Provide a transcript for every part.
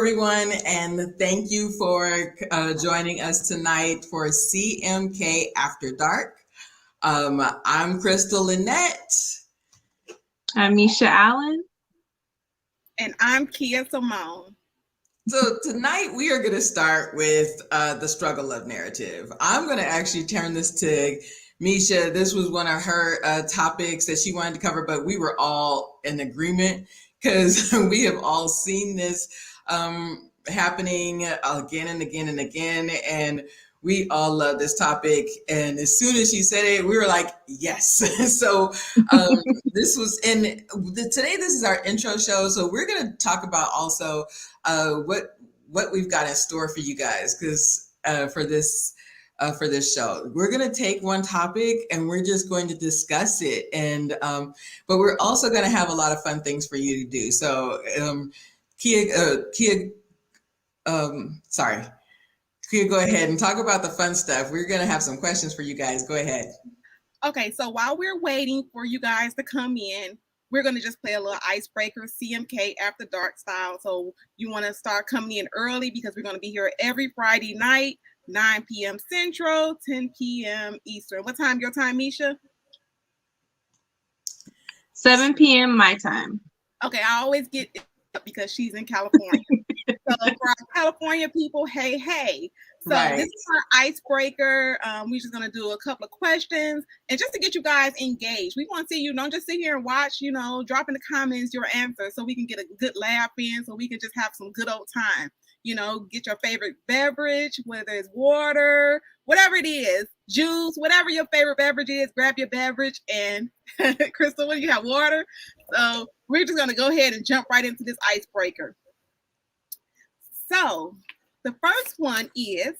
everyone, and thank you for joining us tonight for CMK After Dark. I'm Crystal Lynette. I'm Misha Allen. And I'm Kia Simone. So tonight we are going to start with the struggle of narrative. I'm going to actually turn this to Misha. This was one of her topics that she wanted to cover, but we were all in agreement because we have all seen this happening again and again and again. And we all love this topic. And as soon as she said it, we were like, yes. So this was today this is our intro show. So we're going to talk about also what we've got in store for you guys, because for this show, we're going to take one topic and we're just going to discuss it, and but we're also going to have a lot of fun things for you to do. So Kia, go ahead and talk about the fun stuff. We're going to have some questions for you guys. Go ahead. Okay, so while we're waiting for you guys to come in, we're going to just play a little icebreaker, CMK After Dark style. So you want to start coming in early because we're going to be here every Friday night, 9 p.m. Central, 10 p.m. Eastern. What time your time, Misha? 7 p.m. my time. Okay, I always get it because she's in California. So for our California people, hey. So Right. This is our icebreaker. We're just going to do a couple of questions. And just to get you guys engaged, we want to see you. Don't just sit here and watch, drop in the comments your answer so we can get a good laugh in, so we can just have some good old time. Get your favorite beverage, whether it's water, whatever it is, juice, whatever your favorite beverage is, grab your beverage. And Crystal, what do you have? Water? So we're just going to go ahead and jump right into this icebreaker. So the first one is,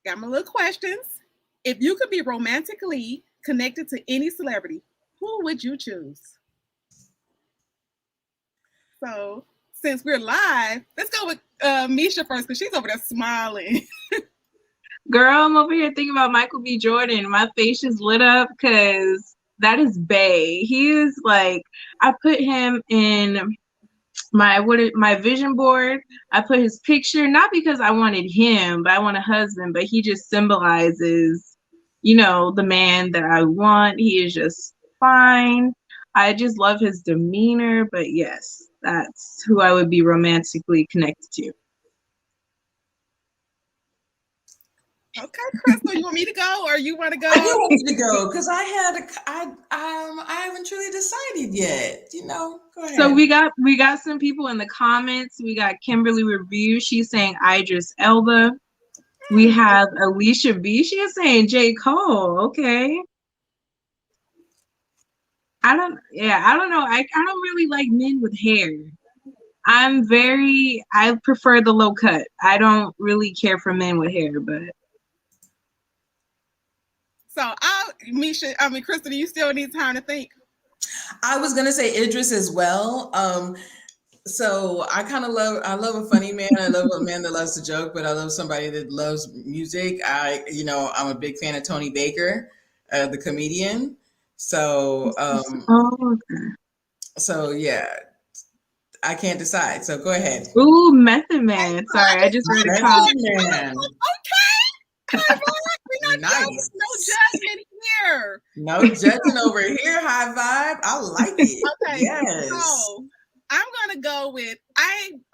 got my little questions. If you could be romantically connected to any celebrity, who would you choose? So since we're live, let's go with Misha first because she's over there smiling. Girl, I'm over here thinking about Michael B. Jordan. My face is lit up because that is bae. He is like, I put him in my vision board. I put his picture, not because I wanted him, but I want a husband, but he just symbolizes, the man that I want. He is just fine. I just love his demeanor, but yes, that's who I would be romantically connected to. Okay, Crystal, you want me to go or you want to go? I do want you to go because I haven't truly decided yet. Go ahead. So we got some people in the comments. We got Kimberly Review. She's saying Idris Elba. We have Alicia B. She is saying J. Cole. Okay. I don't know. I don't really like men with hair. I prefer the low cut. I don't really care for men with hair, but. So Crystal, do you still need time to think? I was gonna say Idris as well. So I love a funny man. I love a man that loves to joke, but I love somebody that loves music. I'm a big fan of Tony Baker, the comedian. So so yeah, I can't decide. So go ahead. Ooh, Method Man. Sorry, I just read a comment. Okay. Nice. No judgment here. No judging over here. High vibe. I like it. Okay. Yes. So I'm gonna go with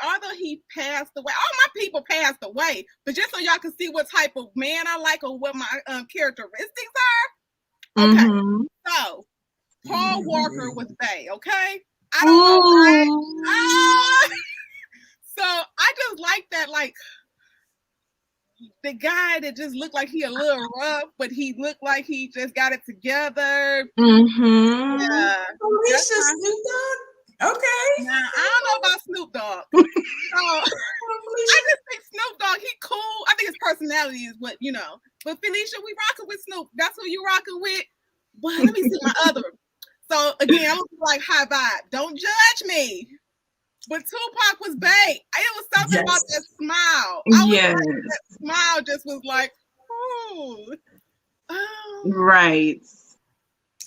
although he passed away, all my people passed away, but just so y'all can see what type of man I like or what my characteristics are. Okay. Mm-hmm. So Paul Walker was bae, okay? I don't know why. So I just like that, like the guy that just looked like he a little rough, but he looked like he just got it together. Mm-hmm. Yeah. Alicia Snoop Dogg? Okay. Now, I don't know about Snoop Dogg. I just think Snoop Dogg, he cool. I think his personality is what, But Felicia, we rocking with Snoop. That's who you rocking with. Well, let me see my other. So again, I'm like high vibe. Don't judge me. But Tupac was bae. It was something about that smile. That smile just was like, oh. Right.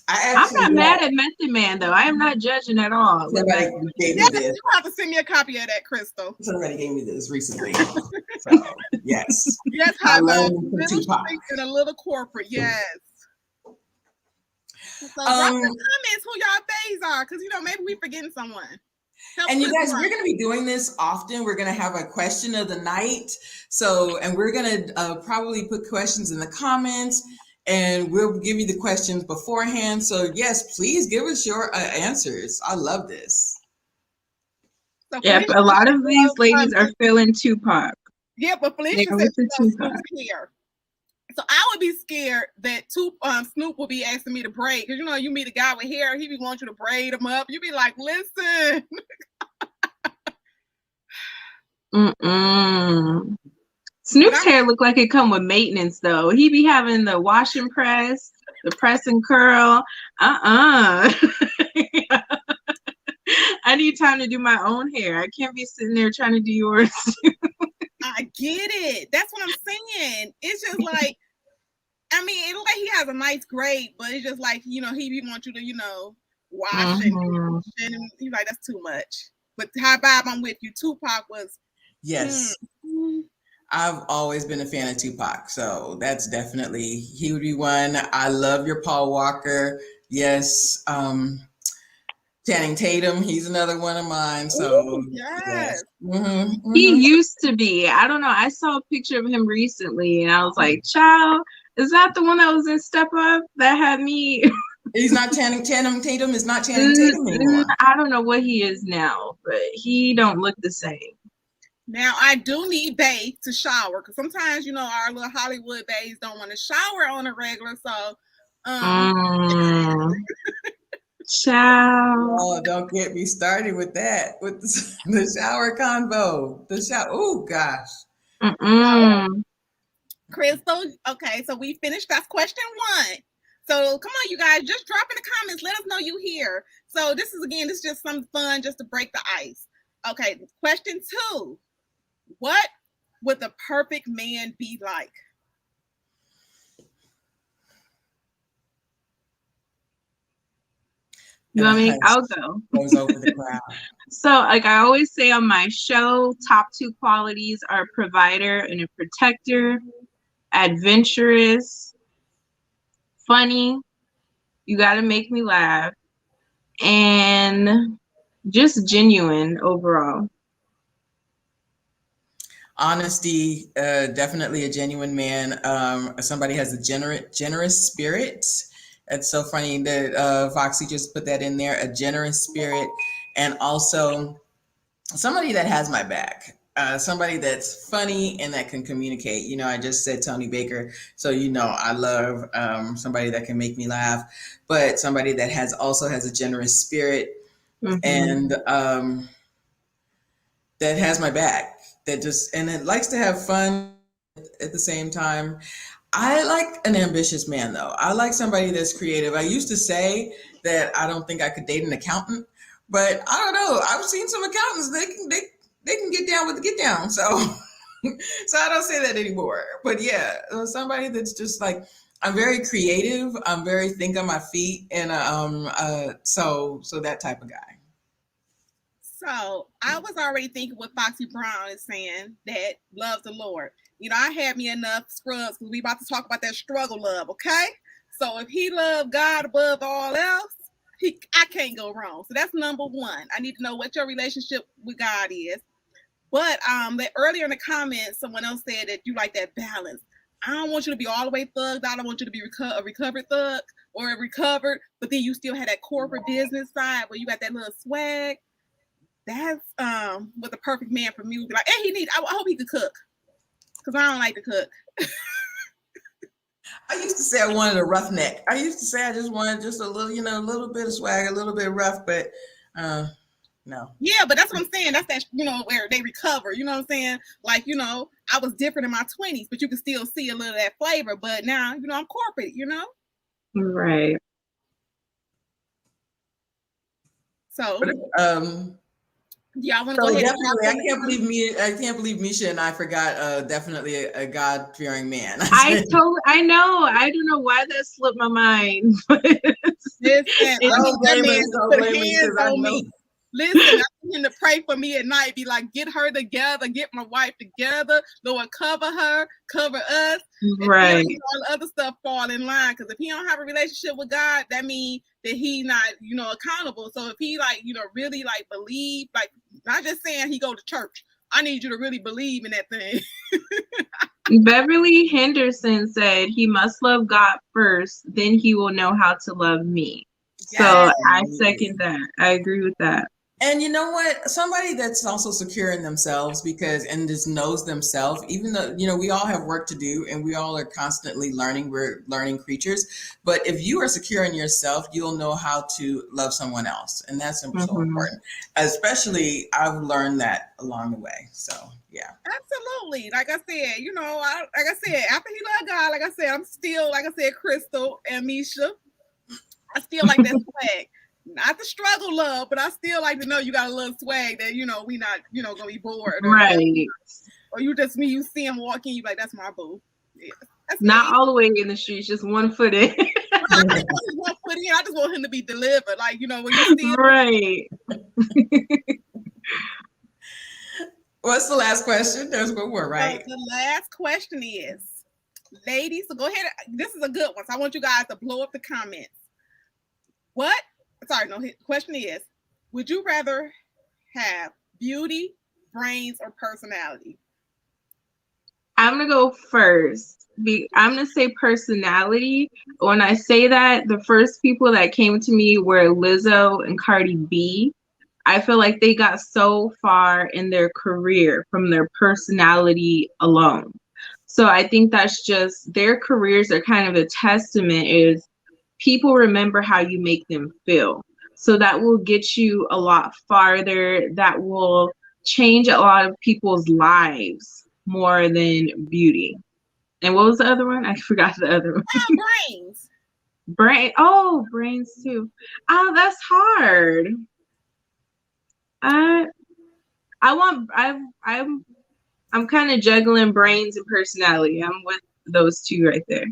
I'm not mad at Method Man though. I am not judging at all. Somebody gave me Yes, this. you have to send me a copy of that, Crystal. Somebody gave me this recently. So yes. Yes, I how love about me some little Tupac. street and a little corporate? Yes. So drop in the comments who y'all faves are, because maybe we forgetting someone. And you guys, we're going to be doing this often. We're going to have a question of the night. So, and we're going to probably put questions in the comments, and we'll give you the questions beforehand. So yes, please give us your answers. I love this. So yep, a lot of these ladies are feeling Tupac. Yeah, but Felicia said Snoop's here. So I would be scared that Snoop will be asking me to braid, because you meet a guy with hair, he be wanting you to braid him up. You be like, listen. Snoop's hair look like it come with maintenance though. He be having the wash and press, the press and curl. I need time to do my own hair. I can't be sitting there trying to do yours. I get it. That's what I'm saying. It's just like, it looks like he has a nice grade, but it's just like, he wants you to, wash and he's like, that's too much. But how about I'm with you? Tupac was. Yes. I've always been a fan of Tupac. So that's definitely, he would be one. I love your Paul Walker. Yes. Channing Tatum, he's another one of mine. So yes. He used to be. I don't know. I saw a picture of him recently, and I was like, "Child, is that the one that was in Step Up that had me?" He's not Channing Tatum. Is not Channing Tatum anymore. I don't know what he is now, but he don't look the same. Now I do need bae to shower, because sometimes our little Hollywood baes don't want to shower on a regular. So. Child. Oh, don't get me started with that. With the shower convo. The shower. Oh gosh. Crystal. Okay, so we finished. That's question 1. So come on, you guys, just drop in the comments. Let us know you here. So this is just some fun, just to break the ice. Okay, question 2. What would the perfect man be like? You know what I mean? I'll go. Goes over the crowd. So, like I always say on my show, top 2 qualities are provider and a protector, adventurous, funny, you got to make me laugh, and just genuine overall. Honesty, definitely a genuine man. Somebody has a generous spirit. It's so funny that Foxy just put that in there, a generous spirit, and also somebody that has my back, somebody that's funny and that can communicate. I just said Tony Baker, so I love somebody that can make me laugh, but somebody that also has a generous spirit and that has my back, and it likes to have fun at the same time. I like an ambitious man, though. I like somebody that's creative. I used to say that I don't think I could date an accountant, but I don't know. I've seen some accountants; they can get down with the get down. So, so I don't say that anymore. But yeah, somebody that's just like, I'm very creative. I'm very think on my feet, and so that type of guy. So I was already thinking what Foxy Brown is saying, that loves the Lord. I had me enough scrubs, because we about to talk about that struggle love, okay? So if he loved God above all else, I can't go wrong. So that's number 1. I need to know what your relationship with God is. But earlier in the comments, someone else said that you like that balance. I don't want you to be all the way thugged out. I don't want you to be a recovered thug or a recovered, but then you still have that corporate business side where you got that little swag. That's what the perfect man for me would be like. And I hope he could cook, because I don't like to cook. I used to say I wanted a roughneck. I used to say I just wanted just a little, a little bit of swag, a little bit rough, but no. Yeah, but that's what I'm saying. That's that, where they recover. You know what I'm saying? Like, I was different in my 20s, but you can still see a little of that flavor. But now, I'm corporate, Right. So, y'all want to go ahead? Definitely, I can't believe Misha and I forgot. Definitely a God-fearing man. I know. I don't know why that slipped my mind. Listen, I It's- need that man to don't put blame me, hands 'cause I on know. me. Listen, I need him to pray for me at night. Be like, get her together, get my wife together. Lord, cover her, cover us. And right. then all the other stuff fall in line. Because if he don't have a relationship with God, that means that he's not, accountable. So if he really believe, not just saying he go to church. I need you to really believe in that thing. Beverly Henderson said he must love God first, then he will know how to love me. So Yes. I second that. I agree with that. And you know what? Somebody that's also secure in themselves and just knows themselves, even though, we all have work to do and we all are constantly learning. We're learning creatures. But if you are secure in yourself, you'll know how to love someone else. And that's so important. Especially, I've learned that along the way. So, yeah. Absolutely. Like I said, after he loved God, like I said, I'm still, Crystal and Misha. I still like that swag. Not the struggle love, but I still like to know you got a little swag that, we not, gonna be bored. Right. Or you just you see him walking, you like, that's my boo. Yeah, that's not me. all the way in the streets, just 1 foot in. I just want to put in. I just want him to be delivered. Like, when you see him. Right. What's the last question? There's one more, right? So the last question is, ladies, so go ahead. This is a good one. So I want you guys to blow up the comments. Question is, would you rather have beauty, brains, or personality? I'm going to go first. I'm going to say personality. When I say that, the first people that came to me were Lizzo and Cardi B. I feel like they got so far in their career from their personality alone. So I think that's just, their careers are kind of a testament is people remember how you make them feel. So that will get you a lot farther. That will change a lot of people's lives more than beauty. And what was the other one? I forgot the other one. Brains. Brains too. Oh, that's hard. I'm kind of juggling brains and personality. I'm with those two right there.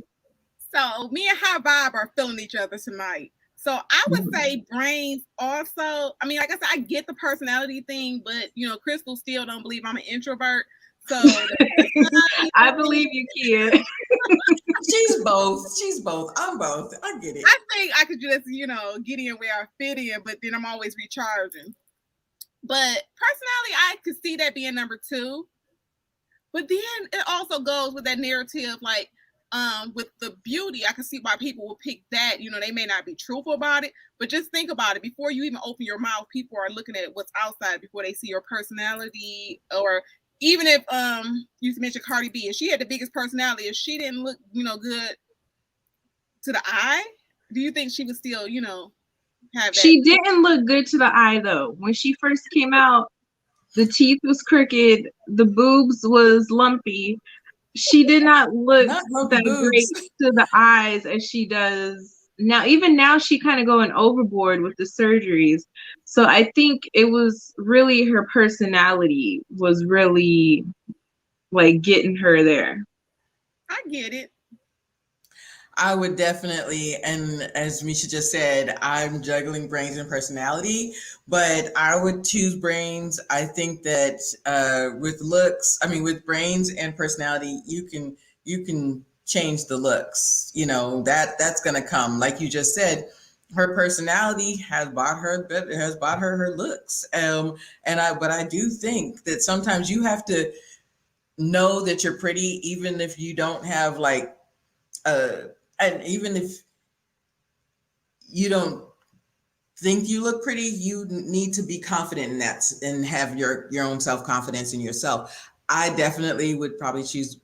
So me and High Vibe are feeling each other tonight. So I would say brains also. I mean, like I said, I get the personality thing, but Crystal still don't believe I'm an introvert. So I believe you, Kia. She's both. I'm both. I get it. I think I could just, get in where I fit in, but then I'm always recharging. But personality, I could see that being number 2. But then it also goes with that narrative, like with the beauty, I can see why people will pick that. They may not be truthful about it, but just think about it. Before you even open your mouth, people are looking at what's outside before they see your personality. Or even if you mentioned Cardi B, if she had the biggest personality, if she didn't look, good to the eye, do you think she would still, have that? She didn't look good to the eye though. When she first came out, the teeth was crooked, the boobs was lumpy. She did not look that great to the eyes as she does now. Even now, she kind of going overboard with the surgeries. So I think it was really her personality was really like getting her there. I get it. I would definitely, and as Misha just said, I'm juggling brains and personality, but I would choose brains. I think that with brains and personality, you can change the looks. That's gonna come. Like you just said, her personality has bought her her looks. But I do think that sometimes you have to know that you're pretty, even if you don't have and even if you don't think you look pretty, you need to be confident in that and have your own self-confidence in yourself. I definitely would probably choose.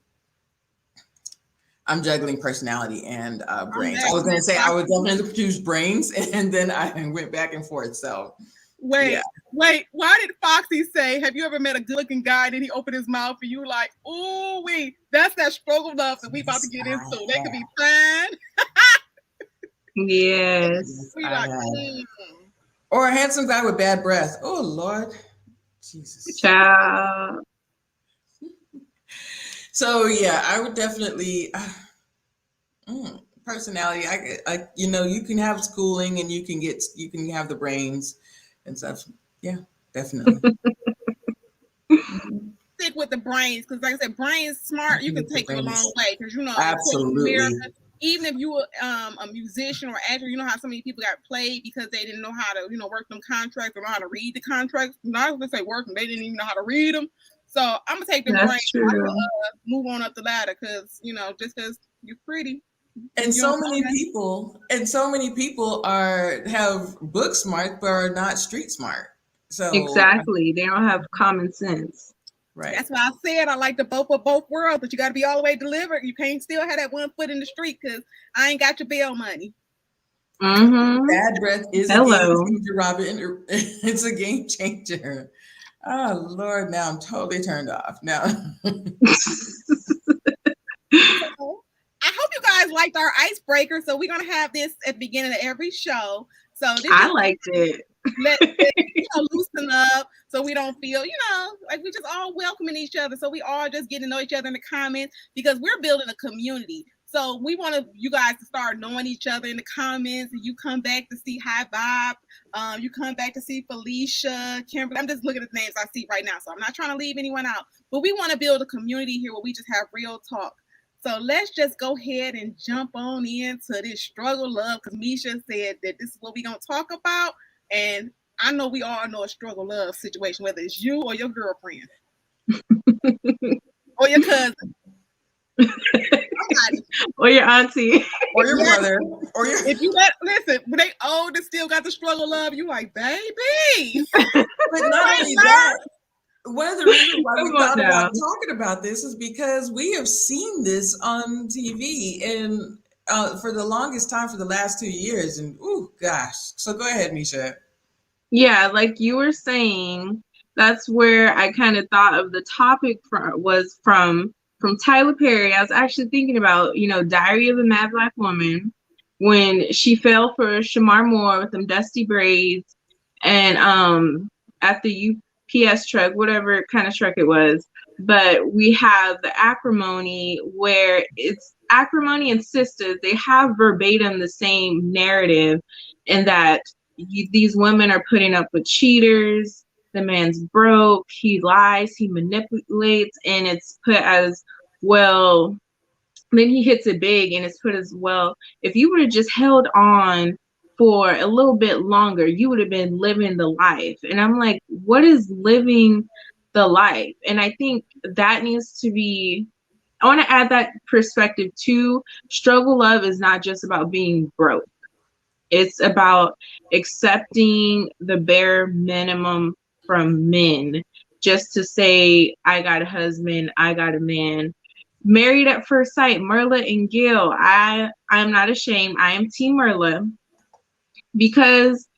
I'm juggling personality and brains. I was going to say I would definitely choose brains, and then I went back and forth. So wait, yeah. Why did Foxy say, have you ever met a good-looking guy and he opened his mouth and you like, ooh, wait, that's that struggle love that we about to get into. They could be fine. Yes. Or a handsome guy with bad breath. Oh, Lord. Jesus. Child. So, yeah, I would definitely, personality. You can have schooling and you can have the brains and stuff. Yeah, definitely. Stick with the brains, because like I said, brains smart, you can take you a long way. Because Absolutely. America, even if you were a musician or actor, you know how so many people got played because they didn't know how to, work them contracts or know how to read the contracts. Not gonna say work them, they didn't even know how to read them. So I'm gonna take the brains. I'm gonna move on up the ladder because just because you're pretty. And so many people have book smart but are not street smart. So exactly, they don't have common sense. Right. That's why I said I like the both of both worlds, but you got to be all the way delivered. You can't still have that one foot in the street because I ain't got your bail money. Mm-hmm. Bad breath is a game changer, Robin. It's a game changer. Oh Lord, now I'm totally turned off. Now. I hope you guys liked our icebreaker. So we're gonna have this at the beginning of every show. So I liked it. Let loosen up so we don't feel, like we just all welcoming each other. So we all just getting to know each other in the comments because we're building a community. So we want you guys to start knowing each other in the comments. And you come back to see High Vibe. You come back to see Felicia, Kimberly. I'm just looking at the names I see right now. So I'm not trying to leave anyone out. But we want to build a community here where we just have real talk. So let's just go ahead and jump on into this struggle love, because Misha said that this is what we're going to talk about. And I know we all know a struggle love situation, whether it's you or your girlfriend or your cousin. Or your auntie. Or your brother. Or your listen, when they old and still got the struggle love, you like, baby. But not only that, one of the reasons why we thought about talking about this is because we have seen this on TV and for the longest time, for the last 2 years. And oh gosh. So go ahead, Misha. Yeah, like you were saying, that's where I kind of thought of the topic was from Tyler Perry. I was actually thinking about, Diary of a Mad Black Woman, when she fell for Shamar Moore with them dusty braids and at the UPS truck, whatever kind of truck it was. But we have the Acrimony, where it's Acrimony and Sisters. They have verbatim the same narrative in that these women are putting up with cheaters. The man's broke. He lies. He manipulates. And it's put as, well, then he hits it big and it's put as, well, if you would have just held on for a little bit longer, you would have been living the life. And I'm like, what is living the life? And I think that needs to be, I want to add that perspective too. Struggle love is not just about being broke. It's about accepting the bare minimum from men, just to say, I got a husband, I got a man. Married at First Sight, Merla and Gil. I'm not ashamed. I am Team Merla, because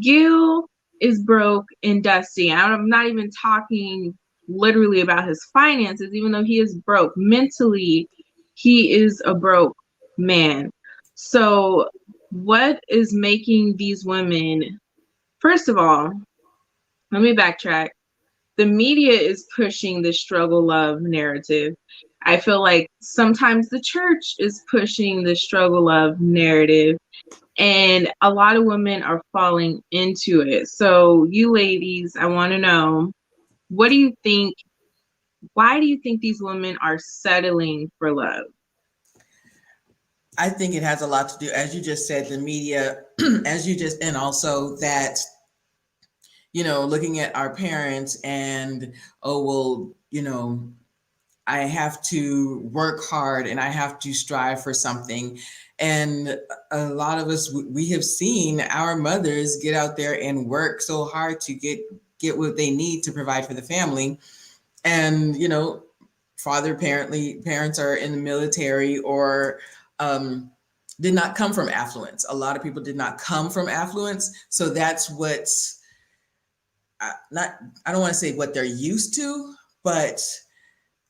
Gil is broke and dusty. I'm not even talking literally about his finances, even though he is broke. Mentally, he is a broke man. So what is making these women, first of all, let me backtrack. The media is pushing the struggle love narrative. I feel like sometimes the church is pushing the struggle love narrative, and a lot of women are falling into it. So you ladies, I want to know, what do you think? Why do you think these women are settling for love? I think it has a lot to do, as you just said, the media, and also that, looking at our parents and, I have to work hard and I have to strive for something. And a lot of us, we have seen our mothers get out there and work so hard to get what they need to provide for the family. And, parents are in the military or did not come from affluence. A lot of people did not come from affluence. So that's what's I don't want to say what they're used to, but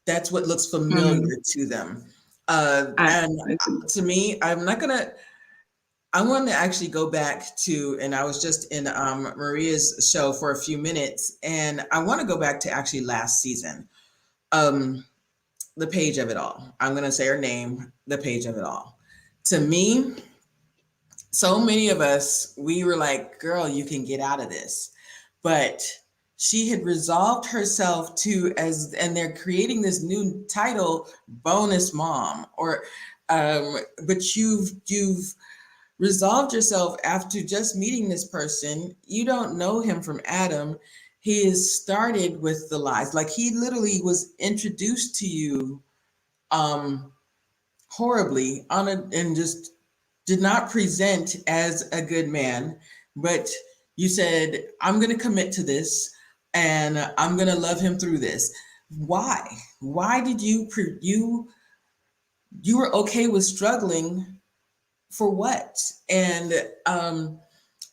that's what looks familiar to them. And to me, I want to actually go back to, and I was just in Maria's show for a few minutes, and I want to go back to actually last season. The Page of It All. I'm going to say her name, The Page of It All. To me, so many of us, we were like, girl, you can get out of this. But she had resolved herself to, as, and they're creating this new title, bonus mom, or, but you've resolved yourself after just meeting this person. You don't know him from Adam. He has started with the lies. Like he literally was introduced to you um horribly on a, and just did not present as a good man, but you said, I'm going to commit to this and I'm going to love him through this. Why? Why did you were okay with struggling for what? Um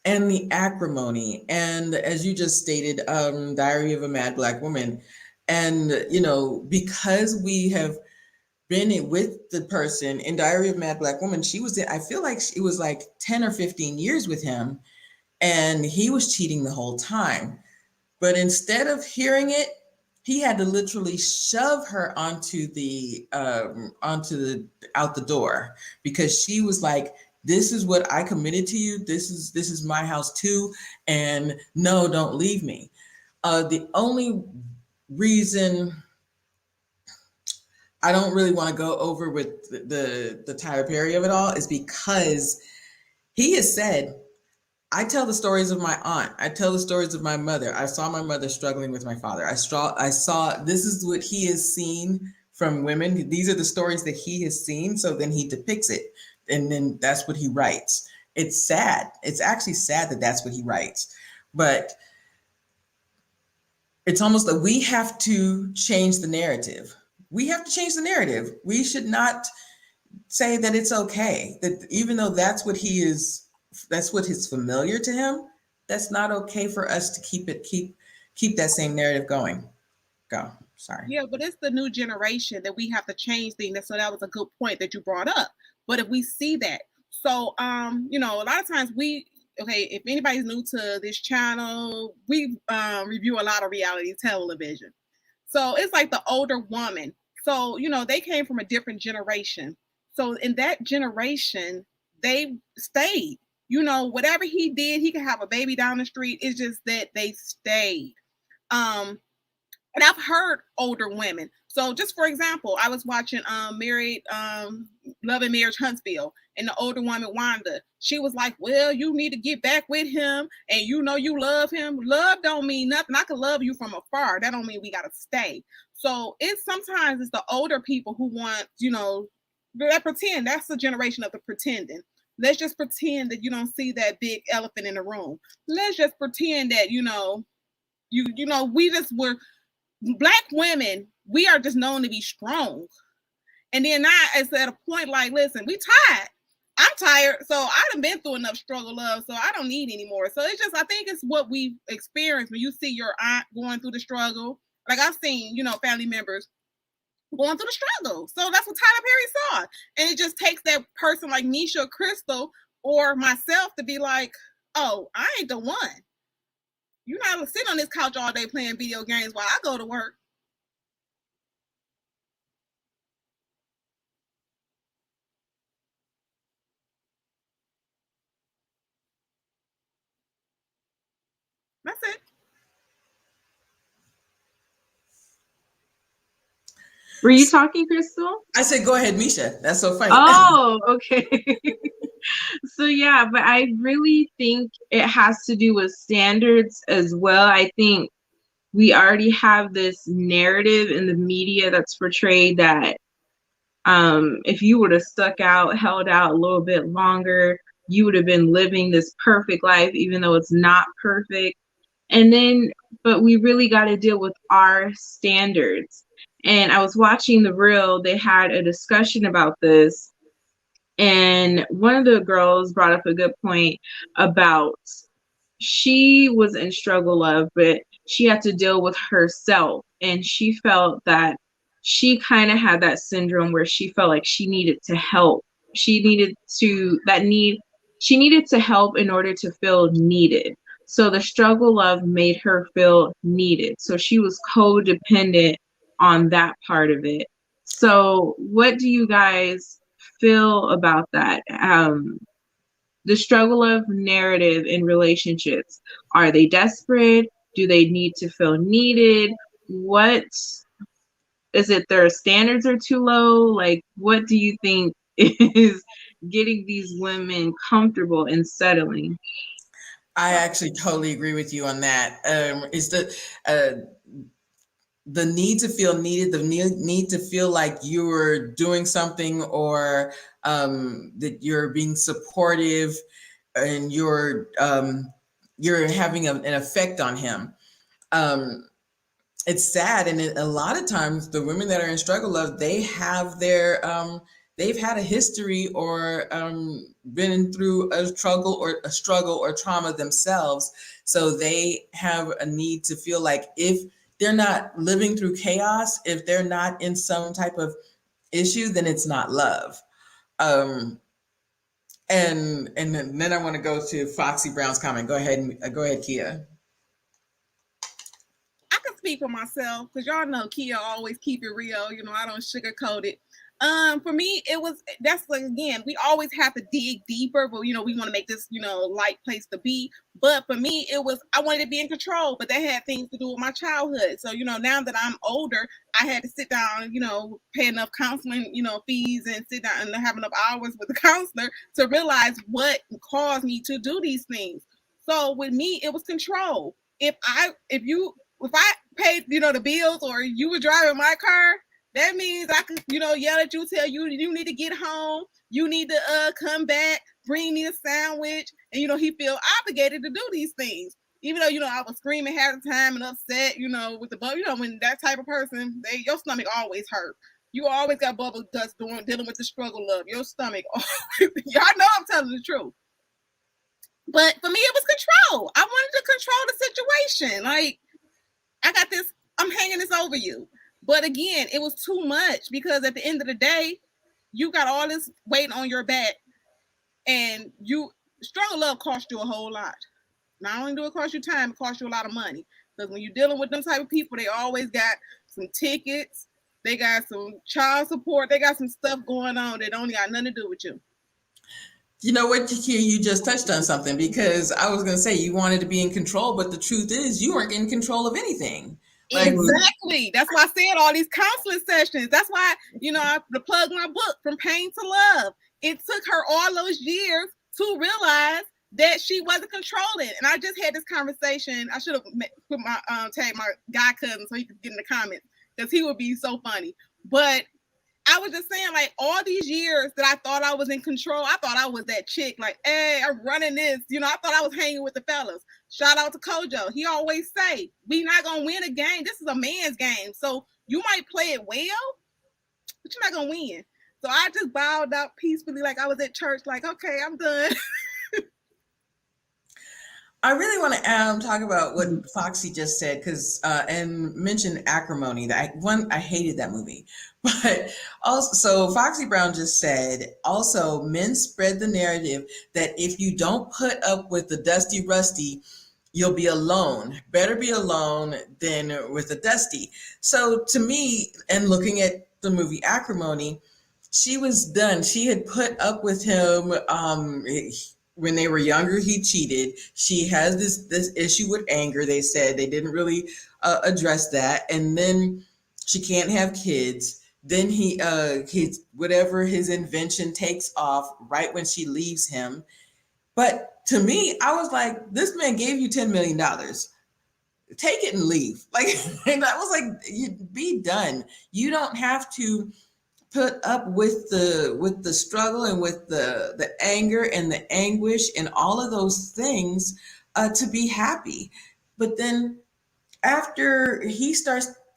and the acrimony, and as you just stated, Diary of a Mad Black Woman. And because we have been with the person in Diary of a Mad Black Woman, she was in, I feel like it was like 10 or 15 years with him, and he was cheating the whole time. But instead of hearing it, he had to literally shove her onto the out the door, because she was like, this is what I committed to you. This is my house too, and no, don't leave me. The only reason I don't really want to go over with the Tyler Perry of it all is because he has said, I tell the stories of my aunt. I tell the stories of my mother. I saw my mother struggling with my father. I saw this is what he has seen from women. These are the stories that he has seen. So then he depicts it. And then that's what he writes. It's sad. It's actually sad that that's what he writes. But it's almost like we have to change the narrative. We have to change the narrative. We should not say that it's okay. That even though that's what he is, that's what is familiar to him, that's not okay for us to keep that same narrative going. Go. Sorry. Yeah, but it's the new generation that we have to change things. So that was a good point that you brought up. But if we see that, so a lot of times if anybody's new to this channel, we review a lot of reality television. So it's like the older woman. So, they came from a different generation. So in that generation, they stayed. Whatever he did, he could have a baby down the street. It's just that they stayed. And I've heard older women. So just for example, I was watching Married Love and Marriage Huntsville, and the older woman Wanda, she was like, well, you need to get back with him, and you love him. Love don't mean nothing. I can love you from afar. That don't mean we gotta stay. So sometimes it's the older people who want, that pretend. That's the generation of the pretending. Let's just pretend that you don't see that big elephant in the room. Let's just pretend that, we just were Black women, we are just known to be strong. And then it's at a point like, listen, we tired. I'm tired. So I done been through enough struggle love. So I don't need anymore. So it's just, I think it's what we experience when you see your aunt going through the struggle. Like I've seen, family members going through the struggle. So that's what Tyler Perry saw. And it just takes that person like Nisha, Crystal, or myself to be like, oh, I ain't the one. You're not gonna sit on this couch all day playing video games while I go to work. That's it. Were you talking, Crystal? I said, go ahead, Misha. That's so funny. Oh, okay. So yeah, but I really think it has to do with standards as well. I think we already have this narrative in the media that's portrayed that if you would have stuck out, held out a little bit longer, you would have been living this perfect life, even though it's not perfect. And then, but we really got to deal with our standards. And I was watching The Real, they had a discussion about this. And one of the girls brought up a good point about she was in struggle love, but she had to deal with herself. And she felt that she kind of had that syndrome where she felt like she needed to help. She needed to help in order to feel needed. So the struggle love made her feel needed. So she was codependent on that part of it. So what do you guys feel about that? The struggle of narrative in relationships. Are they desperate? Do they need to feel needed? What is it? Their standards are too low? Like, what do you think is getting these women comfortable and settling? I actually totally agree with you on that. Is the need to feel needed, the need to feel like you're doing something, or that you're being supportive, and you're having an effect on him. It's sad, and a lot of times the women that are in struggle love, they have they've had a history, or been through a struggle or trauma themselves, so they have a need to feel like if they're not living through chaos, if they're not in some type of issue, then it's not love. um and then I want to go to Foxy Brown's comment. Go ahead, Kia. I can speak for myself because y'all know Kia always keep it real. You know, I don't sugarcoat it. For me, that's like, again, we always have to dig deeper, but you know, we want to make this, you know, light place to be. But for me, I wanted to be in control, but that had things to do with my childhood. So, you know, now that I'm older, I had to sit down, you know, pay enough counseling, you know, fees, and sit down and have enough hours with the counselor to realize what caused me to do these things. So with me, it was control. If I paid, you know, the bills, or you were driving my car, that means I could, you know, yell at you, tell you you need to get home, you need to come back, bring me a sandwich, and you know, he feel obligated to do these things. Even though, you know, I was screaming half the time and upset, you know, with the bubble, you know, when that type of person, your stomach always hurt. You always got bubble dust dealing with the struggle of your stomach. Y'all know I'm telling the truth. But for me, it was control. I wanted to control the situation. Like, I got this, I'm hanging this over you. But again, it was too much, because at the end of the day, you got all this weight on your back, and struggle love cost you a whole lot. Not only do it cost you time, it costs you a lot of money. Because when you're dealing with them type of people, they always got some tickets, they got some child support, they got some stuff going on that don't got nothing to do with you. You know what, Kia, you just touched on something, because I was going to say you wanted to be in control, but the truth is you weren't in control of anything. Like, exactly. That's why I said all these counseling sessions. That's why, you know, I plug my book, From Pain to Love. It took her all those years to realize that she wasn't controlling. And I just had this conversation. I should have put my tag my guy cousin so he could get in the comments, because he would be so funny. But I was just saying, like, all these years that I thought I was in control, I thought I was that chick, like, hey, I'm running this. You know, I thought I was hanging with the fellas. Shout out to Kojo. He always say, we not going to win a game. This is a man's game. So you might play it well, but you're not going to win. So I just bowed out peacefully, like I was at church, like, okay, I'm done. I really want to talk about what Foxy just said, because and mention Acrimony. That I hated that movie, but also, so Foxy Brown just said, also, men spread the narrative that if you don't put up with the dusty rusty, you'll be alone. Better be alone than with a dusty. So to me, and looking at the movie Acrimony, she was done. She had put up with him. When they were younger, he cheated. She has this issue with anger. They said they didn't really address that. And then she can't have kids. Then his whatever his invention takes off right when she leaves him. But to me, I was like, this man gave you $10 million. Take it and leave. Like, and I was like, be done. You don't have to put up with the struggle and with the anger and the anguish and all of those things to be happy. But then after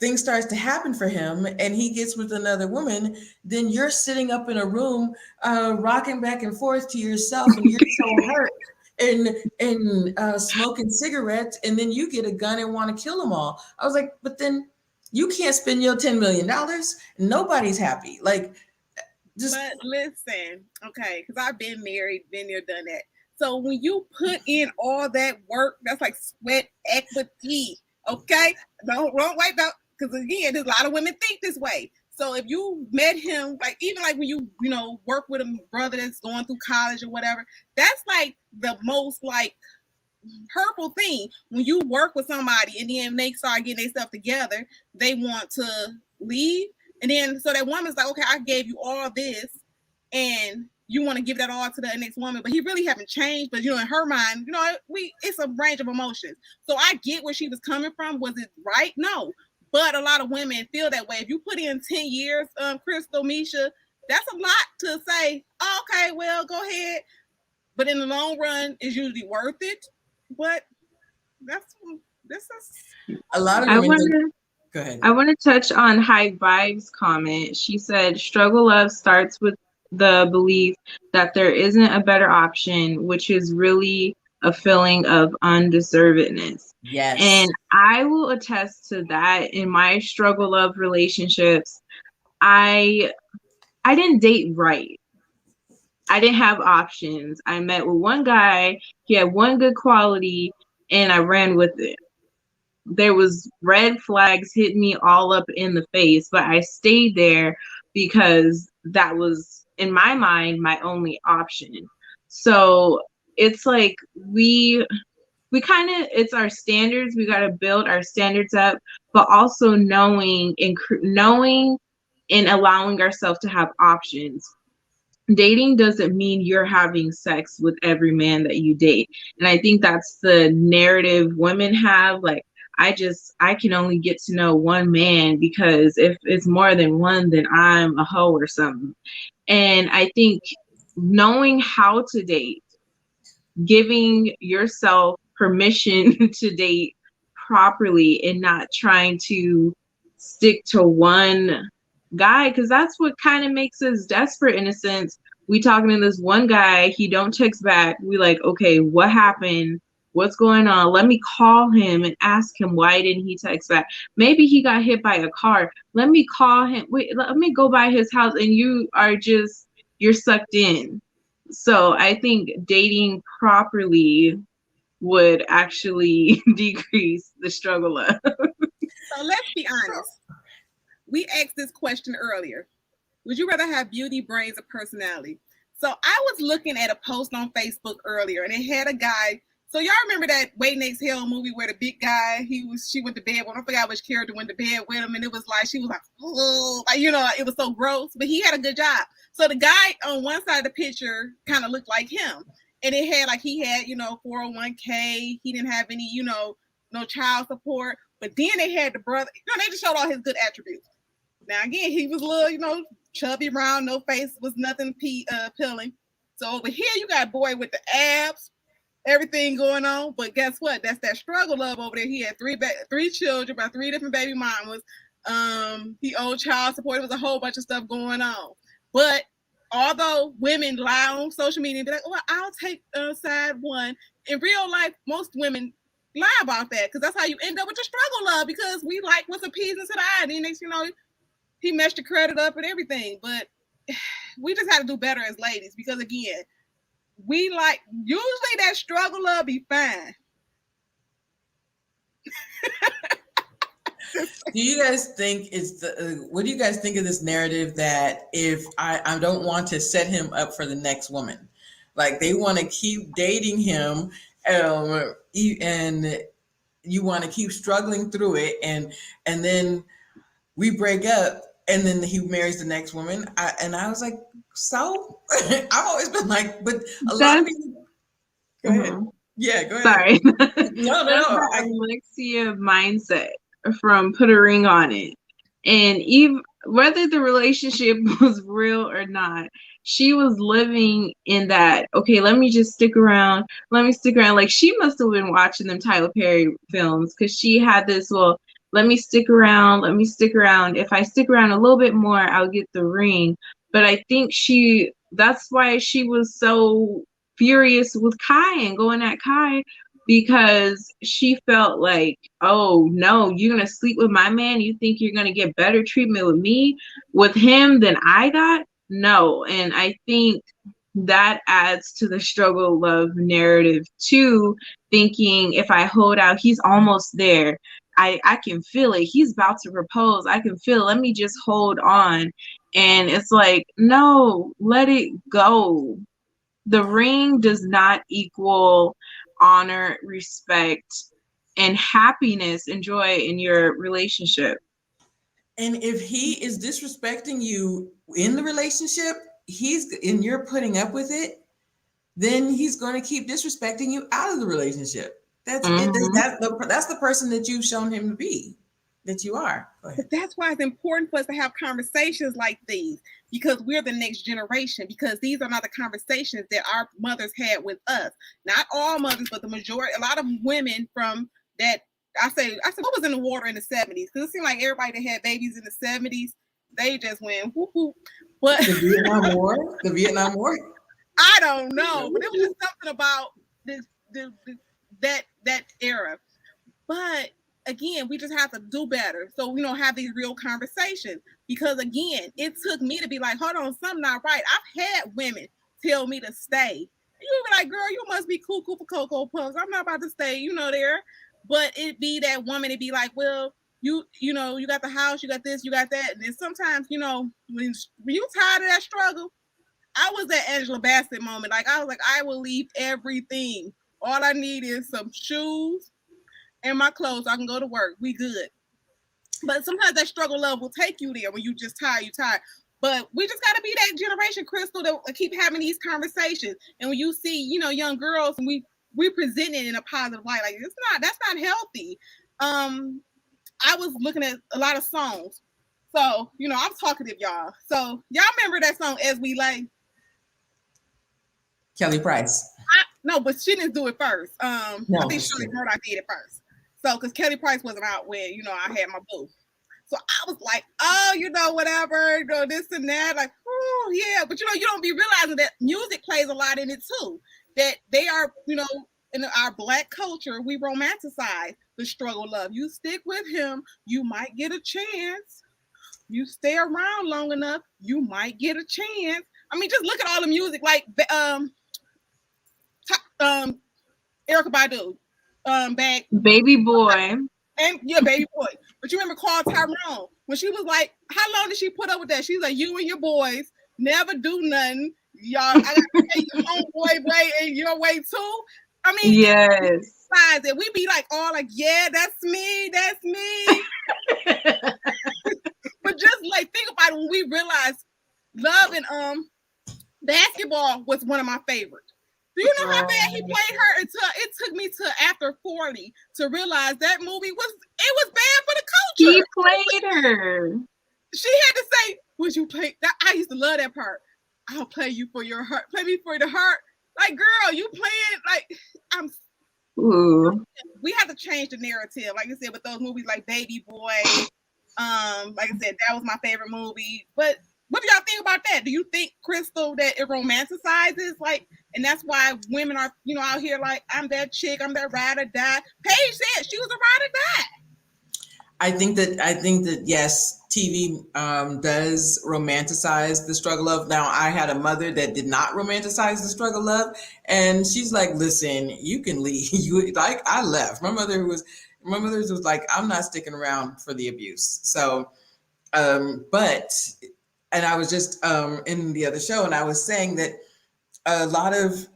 things starts to happen for him and he gets with another woman, then you're sitting up in a room rocking back and forth to yourself, and you're so hurt and smoking cigarettes, and then you get a gun and want to kill them all. I was like, but then you can't spend your $10 million. Nobody's happy. Like, just. But listen, okay, because I've been married, been there, done that. So when you put in all that work, that's like sweat equity. Okay, don't wait, because again, there's a lot of women think this way. So if you met him, like even like when you work with a brother that's going through college or whatever, that's like the most like hurtful thing. When you work with somebody and then they start getting themselves together, they want to leave. And then so that woman's like, okay, I gave you all this and you want to give that all to the next woman, but he really haven't changed. But in her mind, it's a range of emotions. So I get where she was coming from. Was it right? No. But a lot of women feel that way. If you put in 10 years, Crystal, Misha, that's a lot to say, oh, okay, well, go ahead. But in the long run, it's usually worth it. But this is a lot of women. Go ahead. I want to touch on High Vibes' comment. She said, struggle love starts with the belief that there isn't a better option, which is really a feeling of undeservedness. Yes. And I will attest to that. In my struggle love relationships, I didn't date right. I didn't have options. I met with one guy, he had one good quality, and I ran with it. There was red flags hitting me all up in the face, but I stayed there because that was, in my mind, my only option. So it's like we kind of, it's our standards. We got to build our standards up, but also knowing and allowing ourselves to have options. Dating doesn't mean you're having sex with every man that you date. And I think that's the narrative women have. Like, I can only get to know one man, because if it's more than one, then I'm a hoe or something. And I think knowing how to date, giving yourself permission to date properly and not trying to stick to one guy, because that's what kind of makes us desperate in a sense. We talking to this one guy, he don't text back. We like, okay, what happened? What's going on? Let me call him and ask him, why didn't he text back? Maybe he got hit by a car. Let me call him. Wait, let me go by his house. And you're sucked in. So I think dating properly would actually decrease the struggle of. So let's be honest. We asked this question earlier. Would you rather have beauty, brains, or personality? So I was looking at a post on Facebook earlier, and it had a guy. So y'all remember that Waiting to Exhale movie where the big guy, she went to bed with, I forgot which character went to bed with him, and it was like, she was like, oh, like, it was so gross, but he had a good job. So the guy on one side of the picture kind of looked like him. And it had he had, 401k. He didn't have any, no child support. But then they had the brother, they just showed all his good attributes. Now, again, he was a little, chubby, round, no face, was nothing appealing. So over here, you got a boy with the abs, everything going on. But guess what? That's that struggle love over there. He had three children by 3 different baby mamas. He owed child support. There was a whole bunch of stuff going on. But although women lie on social media and be like, well, I'll take side one. In real life, most women lie about that, because that's how you end up with your struggle love, because we like what's appeasing to the eye. And then next, he messed your credit up and everything. But we just have to do better as ladies, because again, we usually that struggle love be fine. Do you guys think what do you guys think of this narrative that if I don't want to set him up for the next woman, like they want to keep dating him, and you want to keep struggling through it, and then we break up, and then he marries the next woman. I was like, so I've always been like, but a lot of people. Go ahead. Yeah, go ahead. Sorry. No. Alexia mindset from Put a Ring on It. And even whether the relationship was real or not, she was living in that, okay, let me just stick around. Let me stick around. Like, she must have been watching them Tyler Perry films, because she had this, well, let me stick around. Let me stick around. If I stick around a little bit more, I'll get the ring. But I think that's why she was so furious with Kai and going at Kai, because she felt like, oh no, you're gonna sleep with my man, you think you're gonna get better treatment with him than I got? No. And I think that adds to the struggle love narrative too, thinking if I hold out, he's almost there. I can feel it. He's about to propose. I can feel it. Let me just hold on. And it's like, no, let it go. The ring does not equal honor, respect, and happiness and joy in your relationship. And if he is disrespecting you in the relationship, and you're putting up with it, then he's going to keep disrespecting you out of the relationship. That's it. That's the person that you've shown him to be, that you are. But that's why it's important for us to have conversations like these, because we're the next generation, because these are not the conversations that our mothers had with us. Not all mothers, but the majority, a lot of women from that. I said, what was in the water in the 70s? Because it seemed like everybody that had babies in the 70s, they just went whoop whoop. But the Vietnam War. I don't know, but it was just something about that era. But again, we just have to do better, so we don't have these real conversations. Because again, it took me to be like, hold on, something not right. I've had women tell me to stay. You be like, girl, you must be cuckoo for Cocoa Puffs. I'm not about to stay, there. But it be that woman, it be like, well, you got the house, you got this, you got that. And then sometimes, when you tired of that struggle, I was at Angela Bassett moment. Like, I was like, I will leave everything. All I need is some shoes and my clothes. So I can go to work. We good. But sometimes that struggle love will take you there when you just tired, you tired. But we just got to be that generation, Crystal, that keep having these conversations. And when you see, young girls, and we present it in a positive light, like that's not healthy. I was looking at a lot of songs. So, I'm talkative, y'all. So y'all remember that song As We Lay? Kelly Price. No, but she didn't do it first. No, I think Shirley Murdock did it first. So, because Kelly Price wasn't out when, I had my boo. So I was like, oh, whatever, this and that. Like, oh, yeah. But, you don't be realizing that music plays a lot in it, too. That they are, in our Black culture, we romanticize the struggle love. You stick with him, you might get a chance. You stay around long enough, you might get a chance. I mean, just look at all the music, like Erykah Badu, back Baby Boy. And yeah, Baby Boy. But you remember Carl Tyrone when she was like, how long did she put up with that? She's like, you and your boys never do nothing. Y'all, I gotta take your homeboy way and your way too. I mean, yes. That we be like, all like, yeah, that's me. But just like think about it, when we realized love and basketball was one of my favorites. Do you know how bad he played her? Until it took me to after 40 to realize that movie was bad for the culture. He played her. She had to say, "Would you play that?" I used to love that part. I'll play you for your heart. Play me for the heart. Like, girl, you playing like I'm. Ooh. We have to change the narrative, like I said, with those movies like Baby Boy. Like I said, that was my favorite movie. But what do y'all think about that? Do you think, Crystal, that it romanticizes, like, and that's why women are, out here like, I'm that chick, I'm that ride or die. Paige said she was a ride or die. I think that yes, TV does romanticize the struggle of. Now, I had a mother that did not romanticize the struggle of, and she's like, "Listen, you can leave." I left. My mother was like, "I'm not sticking around for the abuse." So, but I was just in the other show, and I was saying that a lot of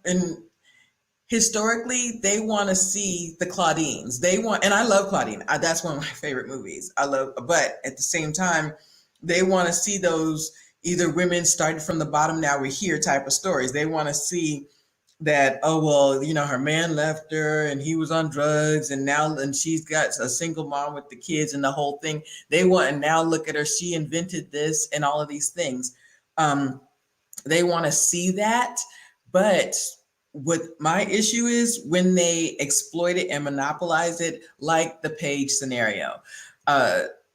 historically, they want to see the Claudines. And I love Claudine. That's one of my favorite movies. But at the same time, they want to see those either women started from the bottom, now we're here type of stories. They want to see that, oh, well, her man left her and he was on drugs and she's got a single mom with the kids and the whole thing. And now look at her, she invented this and all of these things. They want to see that, but what my issue is when they exploit it and monopolize it, like the Paige scenario,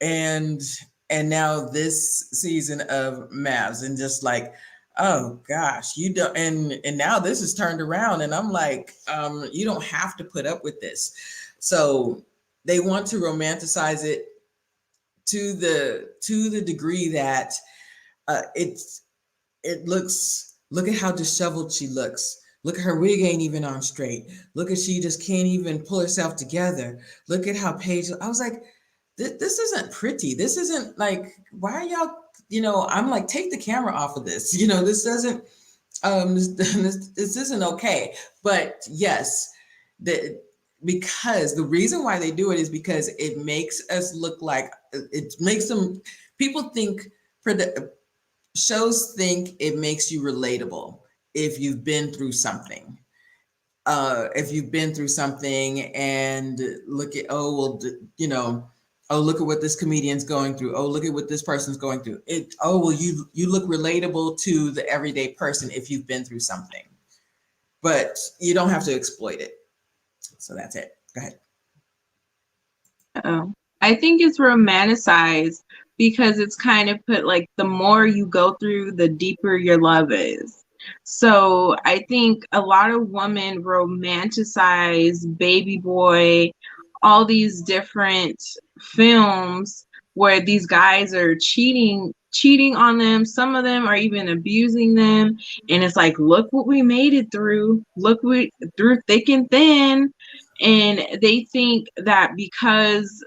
and now this season of Mavs, and just like, oh gosh, you don't, and now this is turned around, and I'm like, you don't have to put up with this. So they want to romanticize it to the degree that it looks. Look at how disheveled she looks. Look at her wig ain't even on straight. Look at she just can't even pull herself together. Look at how Paige. I was like, this isn't pretty. This isn't like, why are y'all, I'm like, take the camera off of this. This doesn't, this isn't okay. But yes, because the reason why they do it is because it makes us look like, it makes them, people think, shows think it makes you relatable if you've been through something. And look at, look at what this comedian's going through. Oh, look at what this person's going through. You look relatable to the everyday person if you've been through something, but you don't have to exploit it. So that's it. Go ahead. I think it's romanticized because it's kind of put like the more you go through, the deeper your love is. So I think a lot of women romanticize Baby Boy, all these different films where these guys are cheating on them. Some of them are even abusing them. And it's like, look what we made it through. Look, we through thick and thin. And they think that because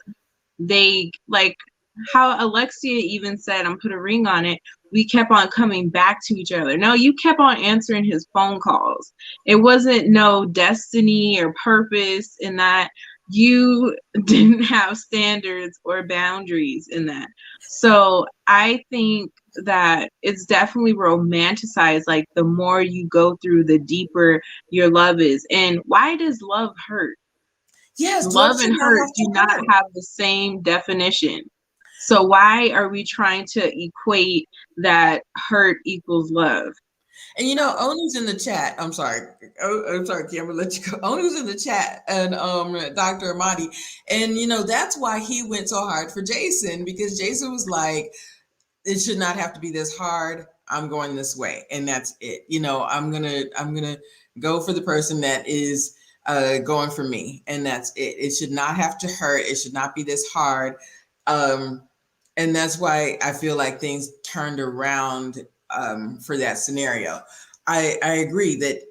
they, like how Alexia even said, I'm put a ring on it, we kept on coming back to each other. No, you kept on answering his phone calls. It wasn't no destiny or purpose in that. You didn't have standards or boundaries in that. So I think that it's definitely romanticized. Like the more you go through, the deeper your love is. And why does love hurt? Yes, love and hurt do not have the same definition. So why are we trying to equate that hurt equals love? And Onu's in the chat. I'm sorry, Kim, I'll let you go. Onu's in the chat, and Dr. Amadi, and that's why he went so hard for Jason, because Jason was like, it should not have to be this hard. I'm going this way, and that's it. I'm gonna go for the person that is going for me, and that's it. It should not have to hurt. It should not be this hard. And that's why I feel like things turned around for that scenario. I agree that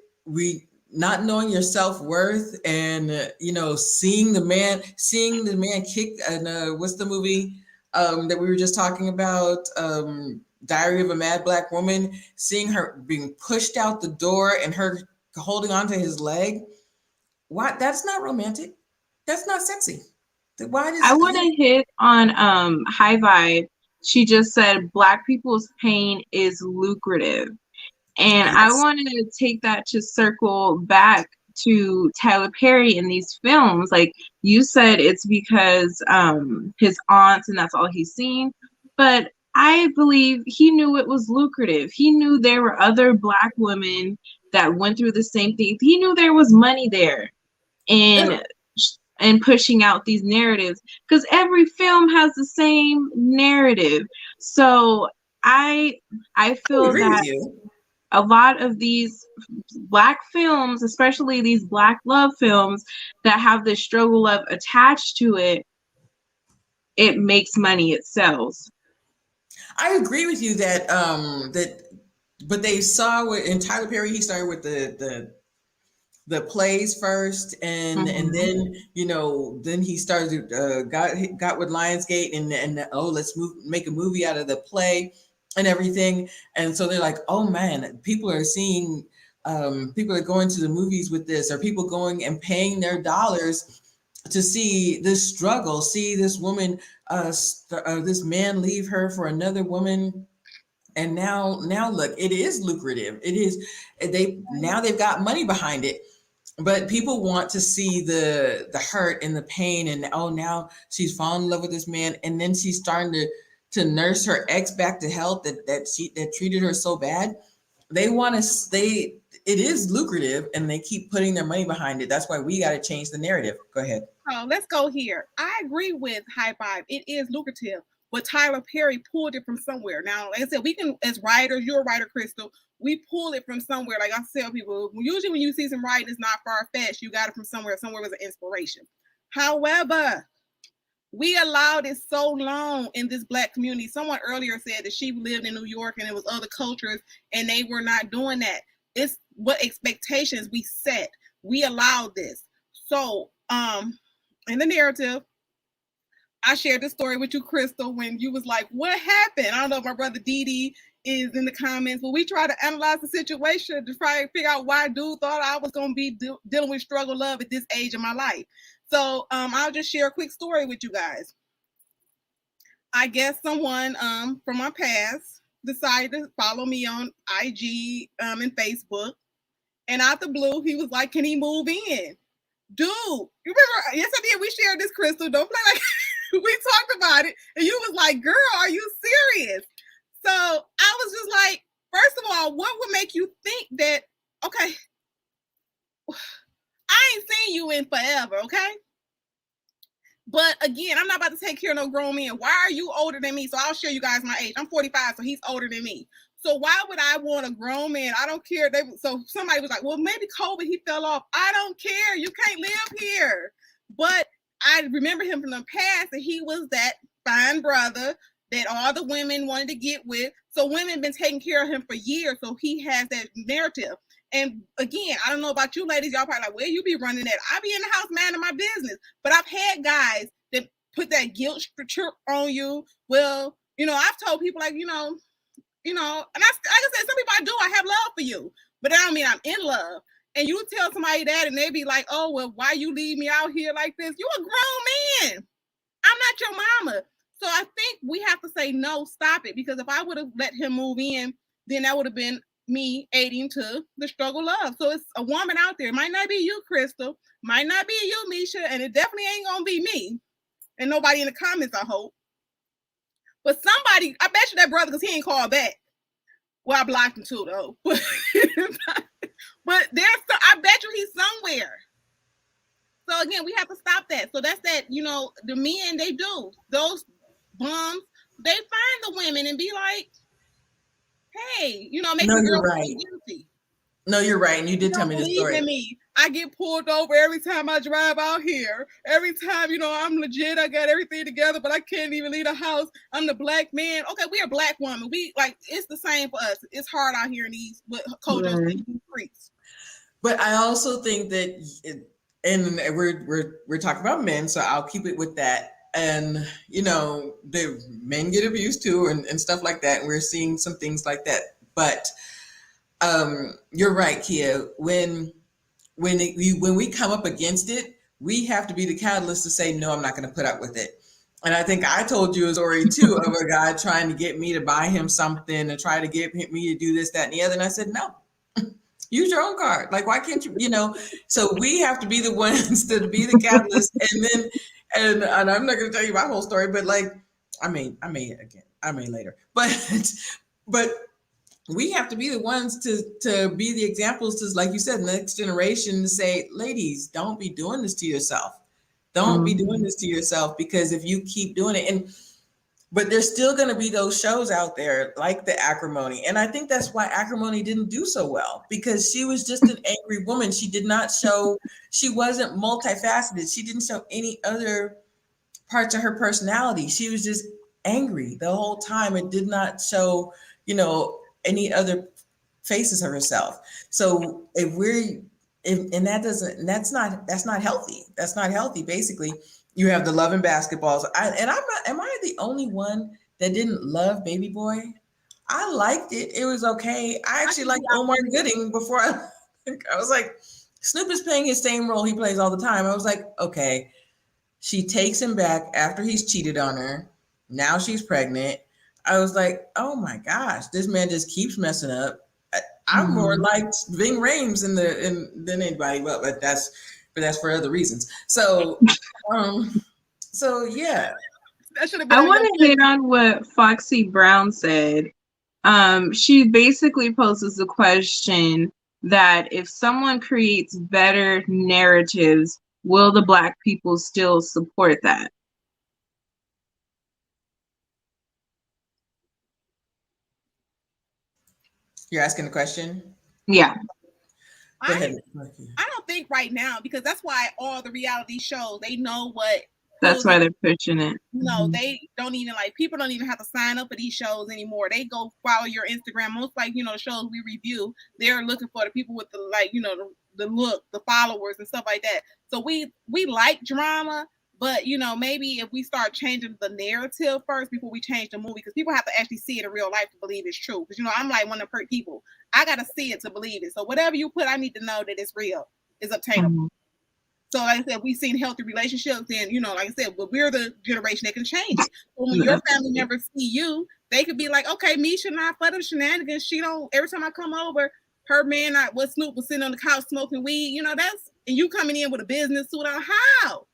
not knowing your self-worth and seeing the man kick, and what's the movie that we were just talking about, Diary of a Mad Black Woman, seeing her being pushed out the door and her holding onto his leg. Why? That's not romantic. That's not sexy. I want to hit on High Vibe. She just said Black people's pain is lucrative. And yes. I wanted to take that to circle back to Tyler Perry in these films. Like you said, it's because his aunts and that's all he's seen. But I believe he knew it was lucrative. He knew there were other Black women that went through the same thing. He knew there was money there. And pushing out these narratives, because every film has the same narrative. So I feel that a lot of these Black films, especially these Black love films that have this struggle love attached to it, it makes money, it sells. I agree with you that but they saw in Tyler Perry, he started with the plays first, and then then he started got with Lionsgate, and let's make a movie out of the play and everything. And so they're like, oh man, people are going to the movies with this, or people going and paying their dollars to see this struggle, see this woman, this man leave her for another woman. And now look, it is lucrative. It is, they've got money behind it. But people want to see the hurt and the pain, and now she's fallen in love with this man, and then she's starting to nurse her ex back to health that treated her so bad. It is lucrative, and they keep putting their money behind it. That's why we got to change the narrative. Go ahead. Oh, let's go here. I agree with High Vibe. It is lucrative, but Tyler Perry pulled it from somewhere. Now, like I said, we can, as writers, you're a writer, Crystal, we pull it from somewhere. Like I tell people, usually when you see some writing, it's not far-fetched. You got it from somewhere. Somewhere was an inspiration. However, we allowed it so long in this Black community. Someone earlier said that she lived in New York and it was other cultures and they were not doing that. it's what expectations we set. We allow this. So in the narrative, I shared the story with you, Crystal, when you was like, what happened? I don't know if my brother Didi is in the comments, but we try to analyze the situation to try to figure out why dude thought I was going to be dealing with struggle love at this age of my life. So I'll just share a quick story with you guys. I guess someone from my past decided to follow me on IG and Facebook. And out the blue, he was like, can he move in? Dude, you remember, yes I did, we shared this, Crystal, don't play like we talked about it, and you was like, girl, are you serious? So I was just like, first of all, what would make you think that, okay, I ain't seen you in forever, okay? But again, I'm not about to take care of no grown men. Why are you older than me? So I'll show you guys my age. I'm 45, so he's older than me. So why would I want a grown man? I don't care. So somebody was like, well, maybe COVID, he fell off. I don't care. You can't live here. But I remember him from the past, and he was that fine brother that all the women wanted to get with. So women been taking care of him for years. So he has that narrative. And again, I don't know about you ladies. Y'all probably like, where you be running at? I be in the house minding my business. But I've had guys that put that guilt trip on you. Well, I've told people like, and like I said, some people I do, I have love for you, but that don't mean I'm in love. And you tell somebody that, and they be like, oh, well, why you leave me out here like this? You a grown man. I'm not your mama. So I think we have to say, no, stop it. Because if I would have let him move in, then that would have been me aiding to the struggle love. So it's a woman out there. It might not be you, Crystal. Might not be you, Misha. And it definitely ain't going to be me. And nobody in the comments, I hope. But somebody, I bet you that brother, because he ain't called back. Well, I blocked him too, though. But I bet you he's somewhere. So again, we have to stop that. So that's that, the men, they do. Those bums, they find the women and be like, hey, make the girl feel guilty. No, you're right. And you did tell me the story. Me. I get pulled over every time I drive out here. Every time, I'm legit. I got everything together, but I can't even leave the house. I'm the black man. Okay, we're a black woman. We it's the same for us. It's hard out here in these cultures streets. But I also think that, and we're talking about men, so I'll keep it with that. And the men get abused too, and stuff like that. And we're seeing some things like that. But you're right, Kia. When we come up against it, we have to be the catalyst to say, no, I'm not going to put up with it. And I think I told you a story too of a guy trying to get me to buy him something and try to get me to do this, that, and the other. And I said, no, use your own card. Like, why can't you, so we have to be the ones to be the catalyst. And I'm not going to tell you my whole story, but I may later, but we have to be the ones to be the examples to, like you said, next generation, to say, ladies, don't be doing this to yourself. Don't be doing this to yourself, because if you keep doing it, but there's still going to be those shows out there like the Acrimony. And I think that's why Acrimony didn't do so well, because she was just an angry woman. She wasn't multifaceted. She didn't show any other parts of her personality. She was just angry the whole time. It did not show, any other faces of herself. So that's not healthy. That's not healthy. Basically, you have the love and basketballs. Am I the only one that didn't love Baby Boy? I liked it. It was okay. I actually liked Omar Gooding before I was like, Snoop is playing his same role he plays all the time. I was like, okay, she takes him back after he's cheated on her. Now she's pregnant. I was like, oh my gosh, this man just keeps messing up. I'm more like Ving Rhames than anybody, but that's for other reasons. So, yeah. I want to hit on what Foxy Brown said. She basically poses the question that if someone creates better narratives, will the Black people still support that? You're asking the question? Yeah. Go ahead. I don't think right now, because that's why all the reality shows, they know what That's why they're pushing it. No, they don't even people don't even have to sign up for these shows anymore. They go follow your Instagram. Most shows we review, they're looking for the people with the the look, the followers and stuff like that. So we like drama, but maybe if we start changing the narrative first before we change the movie, because people have to actually see it in real life to believe it's true. Because I'm like one of the people. I gotta see it to believe it. So whatever you put, I need to know that it's real, it's obtainable. So like I said, we've seen healthy relationships, and like I said, but we're the generation that can change it. So when your family members see you, they could be like, okay, Misha not for the shenanigans. She don't. Every time I come over, her man, what Snoop was sitting on the couch smoking weed. That's, and you coming in with a business suit on. How?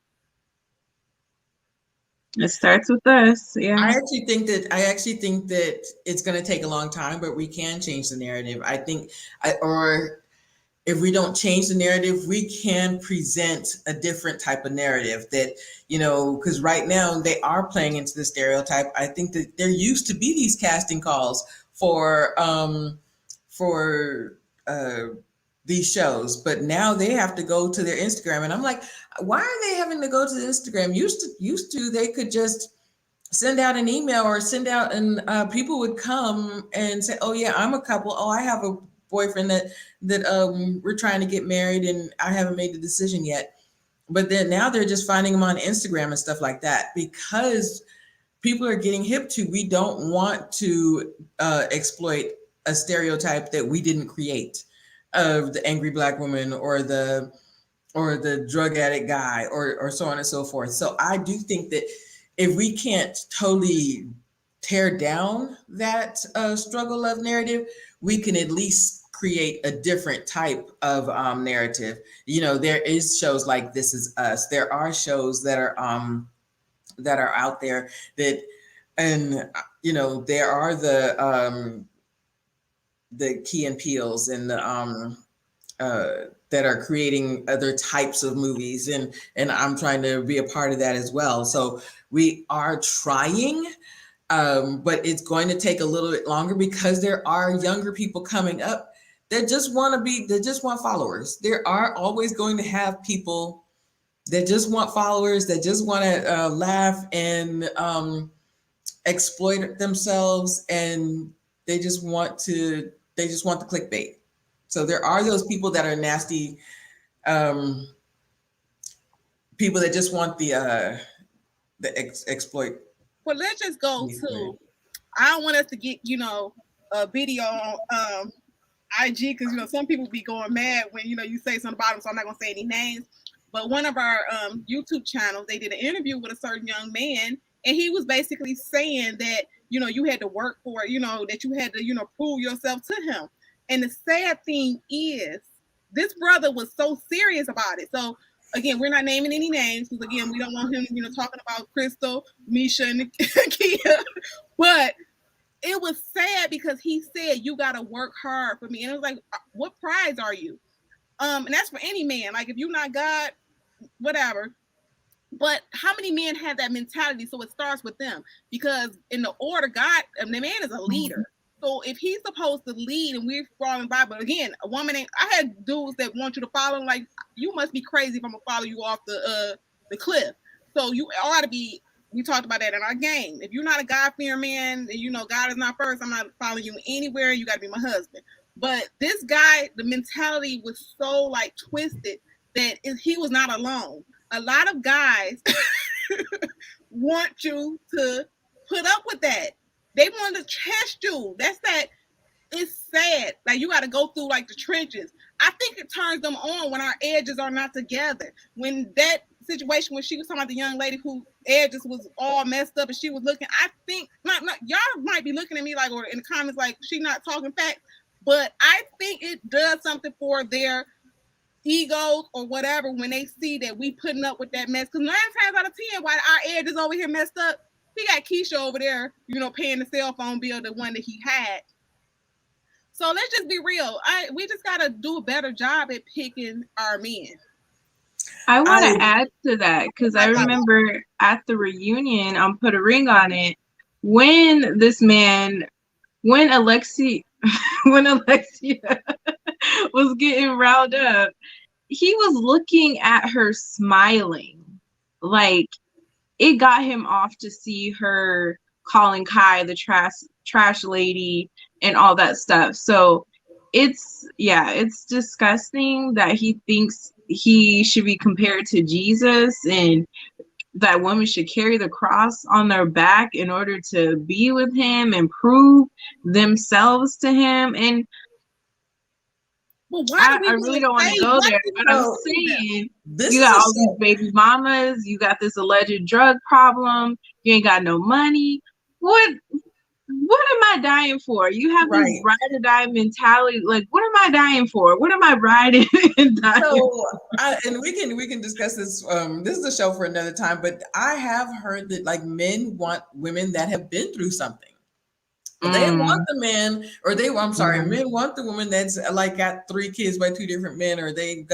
It starts with us. Yeah. I actually think that it's going to take a long time, but we can change the narrative. I think, if we don't change the narrative, we can present a different type of narrative that, because right now they are playing into the stereotype. I think that there used to be these casting calls for these shows, but now they have to go to their Instagram. And I'm like, why are they having to go to the Instagram? Used to they could just send out an email or send out, and people would come and say, oh yeah, I'm a couple. Oh, I have a boyfriend that we're trying to get married and I haven't made the decision yet. But then now they're just finding them on Instagram and stuff like that, because people are getting hip to, we don't want to exploit a stereotype that we didn't create of the angry Black woman or the drug addict guy or so on and so forth. So I do think that if we can't totally tear down that struggle love narrative, we can at least create a different type of narrative. There is shows like This Is Us. There are shows that are out there that, and there are the Key and Peels and the that are creating other types of movies, and I'm trying to be a part of that as well. So we are trying. But it's going to take a little bit longer, because there are younger people coming up that just want followers. There are always going to have people that just want followers, that just want to laugh and exploit themselves, and they just want the clickbait. So there are those people that are nasty, people that just want the exploit. Well, let's just go to, I don't want us to get, a video on IG, because, some people be going mad when, you say something about them, so I'm not going to say any names. But one of our YouTube channels, they did an interview with a certain young man, and he was basically saying that, you had to work for it, that you had to, prove yourself to him. And the sad thing is, this brother was so serious about it. So, again, we're not naming any names, because again, we don't want him, talking about Crystal, Misha, and Kia. But it was sad, because he said, you got to work hard for me. And it was like, what prize are you? And that's for any man. Like, if you're not God, whatever. But how many men have that mentality? So it starts with them, because in the order, God, the man is a leader. So if he's supposed to lead and we're following by, but again, a woman ain't, I had dudes that want you to follow, like, you must be crazy if I'm gonna follow you off the cliff. So you ought to be, we talked about that in our game. If you're not a God-fearing man, and God is not first, I'm not following you anywhere, you gotta be my husband. But this guy, the mentality was so like twisted that he was not alone. A lot of guys want you to put up with that. They want to test you. That's that. It's sad. Like, you got to go through like the trenches. I think it turns them on when our edges are not together. When that situation, when she was talking about the young lady who edges was all messed up and she was looking, I think, not y'all might be looking at me like, or in the comments like, she not talking facts, but I think it does something for their egos or whatever when they see that we putting up with that mess. Because 9 times out of 10, while our edges over here messed up, he got Keisha over there, paying the cell phone bill, the one that he had. So let's just be real. We just got to do a better job at picking our men. I want to add to that, because I remember at the reunion on Put a Ring on It, when Alexia was getting riled up, he was looking at her smiling. Like, it got him off to see her calling Kai the trash lady and all that stuff. So it's disgusting that he thinks he should be compared to Jesus and that women should carry the cross on their back in order to be with him and prove themselves to him. And well, why I really don't want to go there, but I'm saying you got all these baby mamas, you got this alleged drug problem, you ain't got no money. What am I dying for? You have this ride or die mentality. Like, what am I dying for? What am I riding and dying for? And we can discuss this. This is a show for another time, but I have heard that like men want women that have been through something. They want the man, or men want the woman that's like got 3 kids by 2 different men, or they've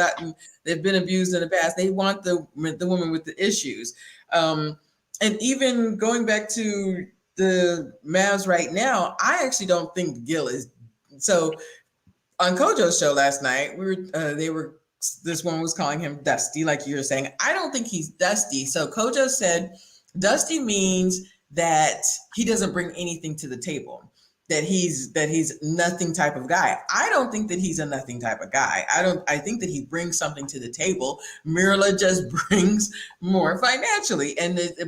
been abused in the past. They want the woman with the issues. And even going back to the Mavs right now, I actually don't think Gil is. So on Kojo's show last night, this woman was calling him Dusty, like you were saying. I don't think he's Dusty. So Kojo said Dusty means that he doesn't bring anything to the table, that he's nothing type of guy. I don't think that he's a nothing type of guy. I think that he brings something to the table. Mirla just brings more financially,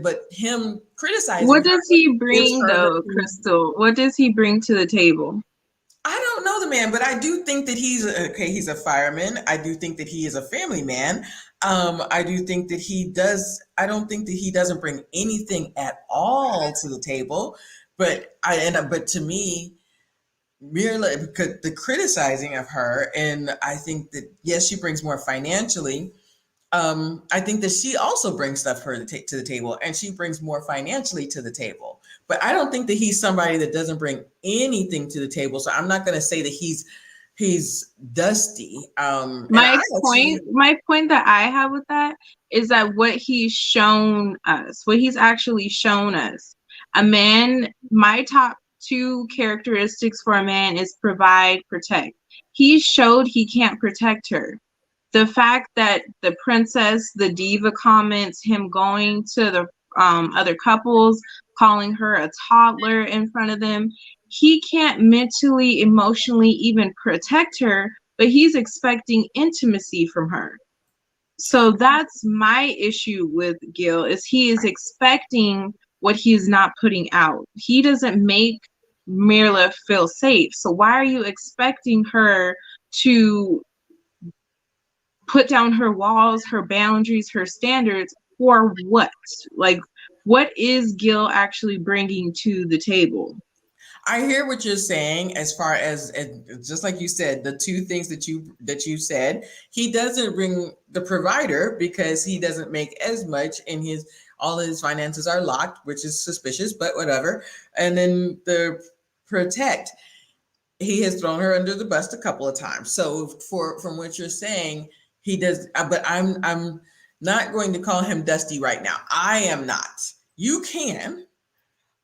but him criticizing. What does he bring though, Crystal? What does he bring to the table? I don't know the man, but I do think that he's a fireman. I do think that he is a family man. I do think that I don't think that he doesn't bring anything at all to the table. But to me, Mirla, the criticizing of her, and I think that yes, she brings more financially. I think that she also brings stuff to the table, and she brings more financially to the table. But I don't think that he's somebody that doesn't bring anything to the table. So I'm not going to say that he's Dusty. My point that I have with that is that what he's actually shown us, a man, my top 2 characteristics for a man is provide, protect. He showed he can't protect her. The fact that the princess, the diva comments, him going to the other couples, calling her a toddler in front of them, he can't mentally, emotionally even protect her, but he's expecting intimacy from her. So that's my issue with Gil, is he is expecting what he's not putting out. He doesn't make Mirla feel safe. So why are you expecting her to put down her walls, her boundaries, her standards for what? Like, what is Gil actually bringing to the table? I hear what you're saying as far as just like you said, the 2 things that you said. He doesn't bring the provider because he doesn't make as much, and all his finances are locked, which is suspicious, but whatever. And then the protect, he has thrown her under the bus a couple of times. So from what you're saying, he does, but I'm not going to call him Dusty right now. I am not. You can.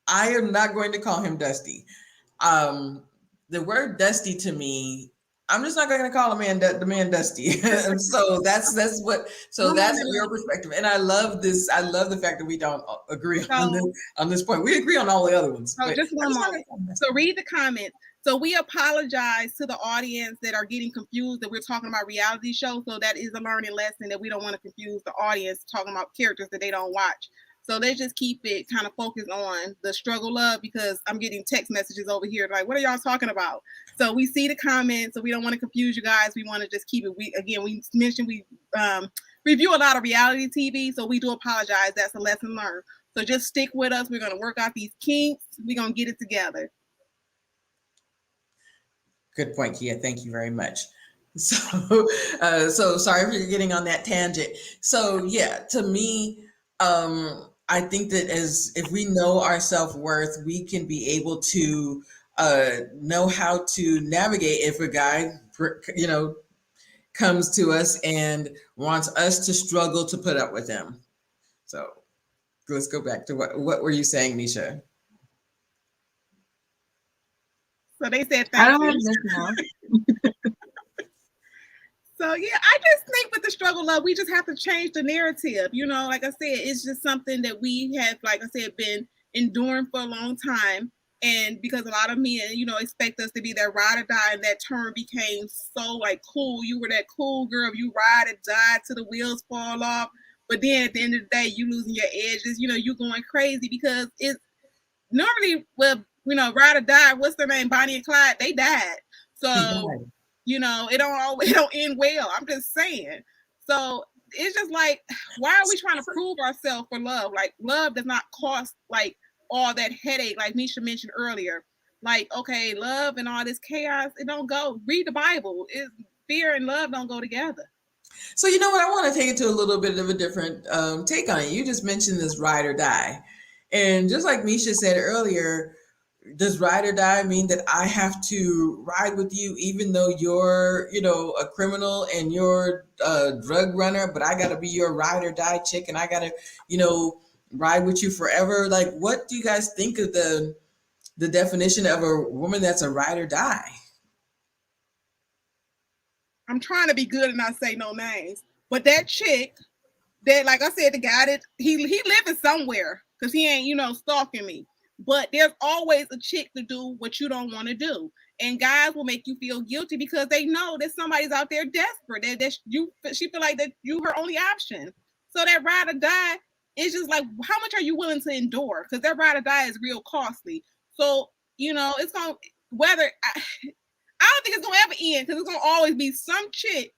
I am not going to call him Dusty. The word Dusty to me, I'm just not going to call the man Dusty. So that's your perspective. And I love this. I love the fact that we don't agree on this point. We agree on all the other ones. So just one moment. So read the comments. So we apologize to the audience that are getting confused that we're talking about reality shows. So that is a learning lesson that we don't want to confuse the audience talking about characters that they don't watch. So let's just keep it kind of focused on the struggle of, because I'm getting text messages over here like, what are y'all talking about? So we see the comments, so we don't want to confuse you guys. We want to just keep it. We mentioned we review a lot of reality TV, so we do apologize. That's a lesson learned. So just stick with us. We're going to work out these kinks. We're going to get it together. Good point, Kia. Thank you very much. So sorry for getting on that tangent. So yeah, to me, I think that if we know our self-worth, we can be able to know how to navigate if a guy, comes to us and wants us to struggle to put up with him. So let's go back to what were you saying, Misha? So they said thank you. So yeah, I just think with the struggle love, we just have to change the narrative. Like I said, it's just something that we have, like I said, been enduring for a long time. And because a lot of men, expect us to be that ride or die, and that term became so like cool. You were that cool girl. You ride or die till the wheels fall off. But then at the end of the day, you losing your edges. You going crazy because it's normally, well, ride or die. What's their name? Bonnie and Clyde. They died. So. It don't end well. I'm just saying. So it's just like, why are we trying to prove ourselves for love? Like, love does not cost like all that headache, like Misha mentioned earlier. Like, okay, love and all this chaos, it don't go. Read the Bible. Fear and love don't go together. So you know what? I want to take it to a little bit of a different take on it. You just mentioned this ride or die, and just like Misha said earlier, does ride or die mean that I have to ride with you even though you're, a criminal and you're a drug runner, but I got to be your ride or die chick and I got to, ride with you forever? Like, what do you guys think of the definition of a woman that's a ride or die? I'm trying to be good and not say no names, but that chick that, like I said, the guy that he living somewhere because he ain't, stalking me. But there's always a chick to do what you don't want to do. And guys will make you feel guilty because they know that somebody's out there desperate. She feel like that you her only option. So that ride or die is just like, how much are you willing to endure? Because that ride or die is real costly. So, it's going to, I don't think it's going to ever end because it's going to always be some chick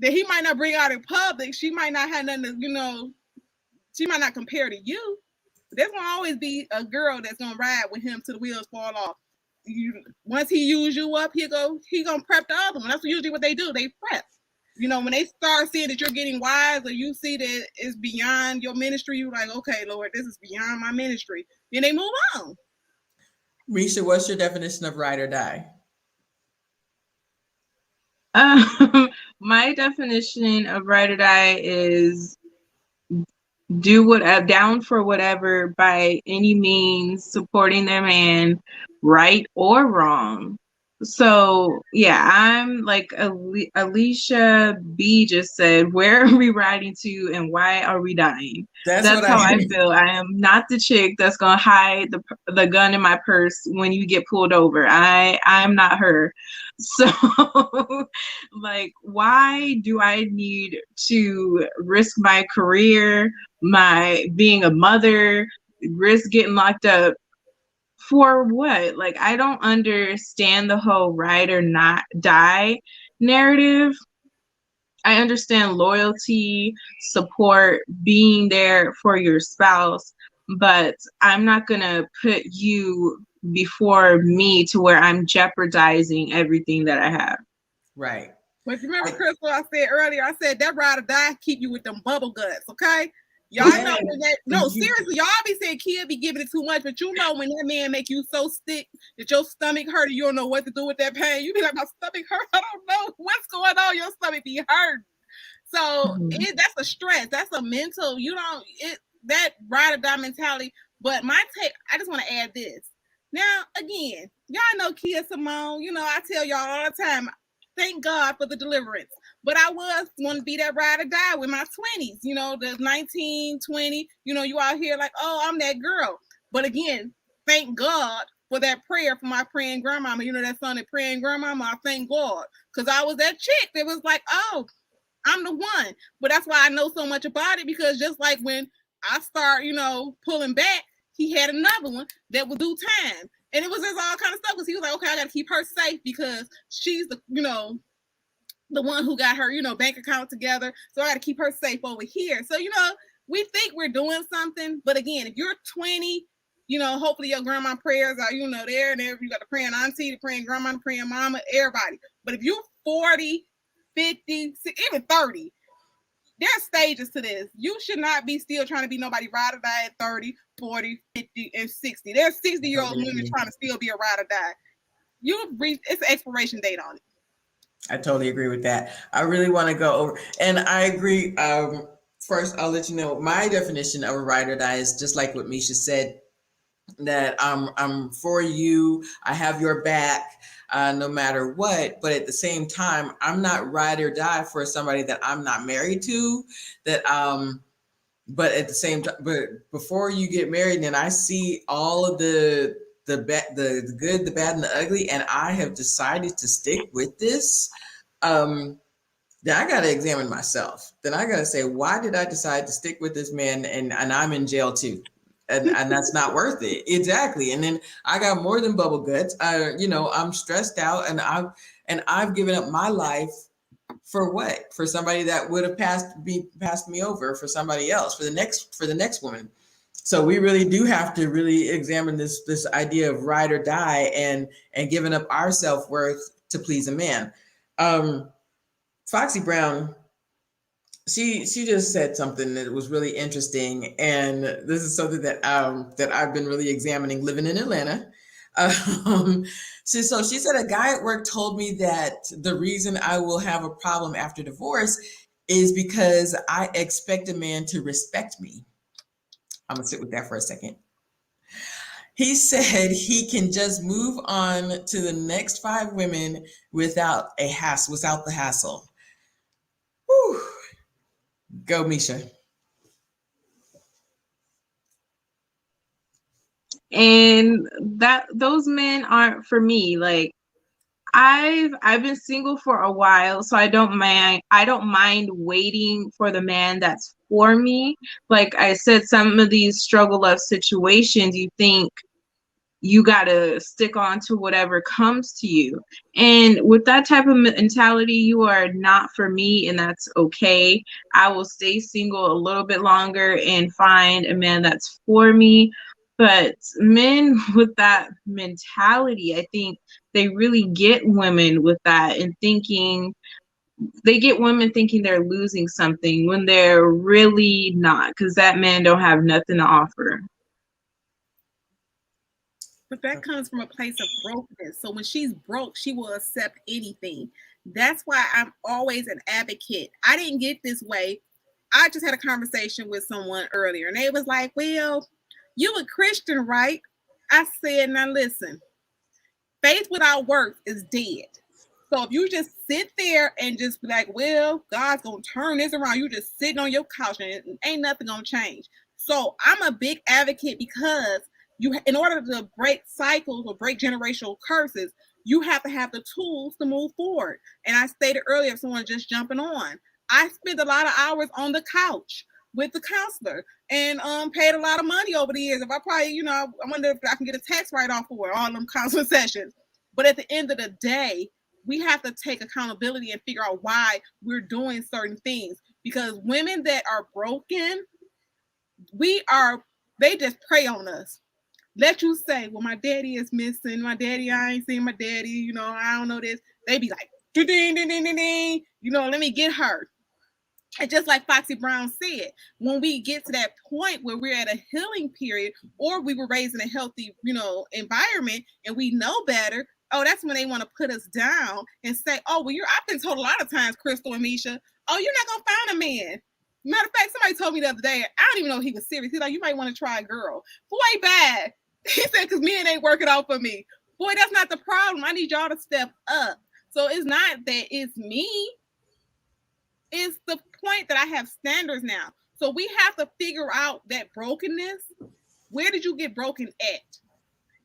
that he might not bring out in public. She might not have nothing to, she might not compare to you. There's gonna always be a girl that's gonna ride with him till the wheels fall off. Once he use you up, he gonna prep the other one. That's usually what they do. They prep. When they start seeing that you're getting wise, or you see that it's beyond your ministry, you're like, okay, Lord, this is beyond my ministry. Then they move on. Risha, what's your definition of ride or die? My definition of ride or die is do what down for whatever by any means, supporting their man, right or wrong. So yeah, I'm like Alicia B just said, where are we riding to and why are we dying? That's how I feel. I am not the chick that's gonna hide the gun in my purse when you get pulled over. I'm not her. So like, why do I need to risk my career, my being a mother, risk getting locked up? For what? Like, I don't understand the whole ride or not die narrative. I understand loyalty, support, being there for your spouse, but I'm not going to put you before me to where I'm jeopardizing everything that I have. Right. But you remember, Crystal, I said earlier, I said that ride or die keep you with them bubble guts, okay? Y'all know when seriously, y'all be saying kid be giving it too much, but when that man make you so sick that your stomach hurt and you don't know what to do with that pain, you be like, my stomach hurt, I don't know what's going on, your stomach be hurt. So that's a stress, that's a mental, that ride or die mentality. But my take, I just want to add this. Now, again, y'all know Kia Simone, I tell y'all all the time, thank God for the deliverance. But I was want to be that ride or die with my 20s, the 19, 20, you out here like, oh, I'm that girl. But again, thank God for that prayer for my praying grandmama. That song, that praying grandmama, I thank God. Because I was that chick that was like, oh, I'm the one. But that's why I know so much about it, because just like when I start, pulling back, he had another one that would do time. And it was just all kind of stuff because he was like, okay, I got to keep her safe because she's the, the one who got her, bank account together. So I got to keep her safe over here. So, we think we're doing something. But again, if you're 20, hopefully your grandma prayers are, there and there. You got the praying auntie, the praying grandma, the praying mama, everybody. But if you're 40, 50, even 30, there's stages to this. You should not be still trying to be nobody ride or die at 30, 40, 50, and 60. There's 60-year-old women trying to still be a ride or die. It's an expiration date on it. I totally agree with that. I really want to go over, and I agree. First, I'll let you know my definition of a ride or die is just like what Misha said. that I'm for you. I have your back, no matter what. But at the same time, I'm not ride or die for somebody that I'm not married to. But at the same time, but before you get married, then I see all of the good, the bad, and the ugly, and I have decided to stick with this. Then I got to examine myself. Then I got to say, why did I decide to stick with this man, and I'm in jail too? And that's not worth it. Exactly. And then I got more than bubble guts. I'm stressed out, and I've given up my life for what? For somebody that would have passed me over, for somebody else, for the next woman. So we really do have to really examine this idea of ride or die, and giving up our self-worth to please a man. Foxy Brown, she just said something that was really interesting, and this is something that I've been really examining living in Atlanta. So she said, a guy at work told me that the reason I will have a problem after divorce is because I expect a man to respect me. I'm gonna sit with that for a second. He said he can just move on to the next 5 women without the hassle. Whew. Go, Misha. And those men aren't for me. Like, I've been single for a while, so I don't mind waiting for the man that's for me. Like I said, some of these struggle love situations, you think you gotta stick on to whatever comes to you. And with that type of mentality, you are not for me, and that's okay. I will stay single a little bit longer and find a man that's for me. But men with that mentality, I think they really get women with that, and they get women thinking they're losing something when they're really not, because that man don't have nothing to offer. But that comes from a place of brokenness. So when she's broke, she will accept anything. That's why I'm always an advocate. I didn't get this way. I just had a conversation with someone earlier, and they was like, well, you a Christian, right? I said, now listen, faith without works is dead. So if you just sit there and just be like, well, God's going to turn this around, you just sitting on your couch and ain't nothing going to change. So I'm a big advocate, because in order to break cycles or break generational curses, you have to have the tools to move forward. And I stated earlier, if someone just jumping on, I spent a lot of hours on the couch with the counselor, and paid a lot of money over the years. If I probably, I wonder if I can get a tax write-off for all them counseling sessions. But at the end of the day, we have to take accountability and figure out why we're doing certain things. Because women that are broken, they just prey on us. Let you say, well, my daddy is missing. I ain't seen my daddy. I don't know this. They be like, ding, ding, ding, ding, ding. Let me get her. And just like Foxy Brown said, when we get to that point where we're at a healing period, or we were raised in a healthy, environment, and we know better, that's when they want to put us down and say, oh, well, I've been told a lot of times, Crystal and Misha, oh, you're not going to find a man. Matter of fact, somebody told me the other day, I don't even know if he was serious. He's like, you might want to try a girl. Boy, bad. He said, because men ain't working out for me. Boy, that's not the problem. I need y'all to step up. So it's not that it's me. It's the point that I have standards now. So we have to figure out that brokenness. Where did you get broken at?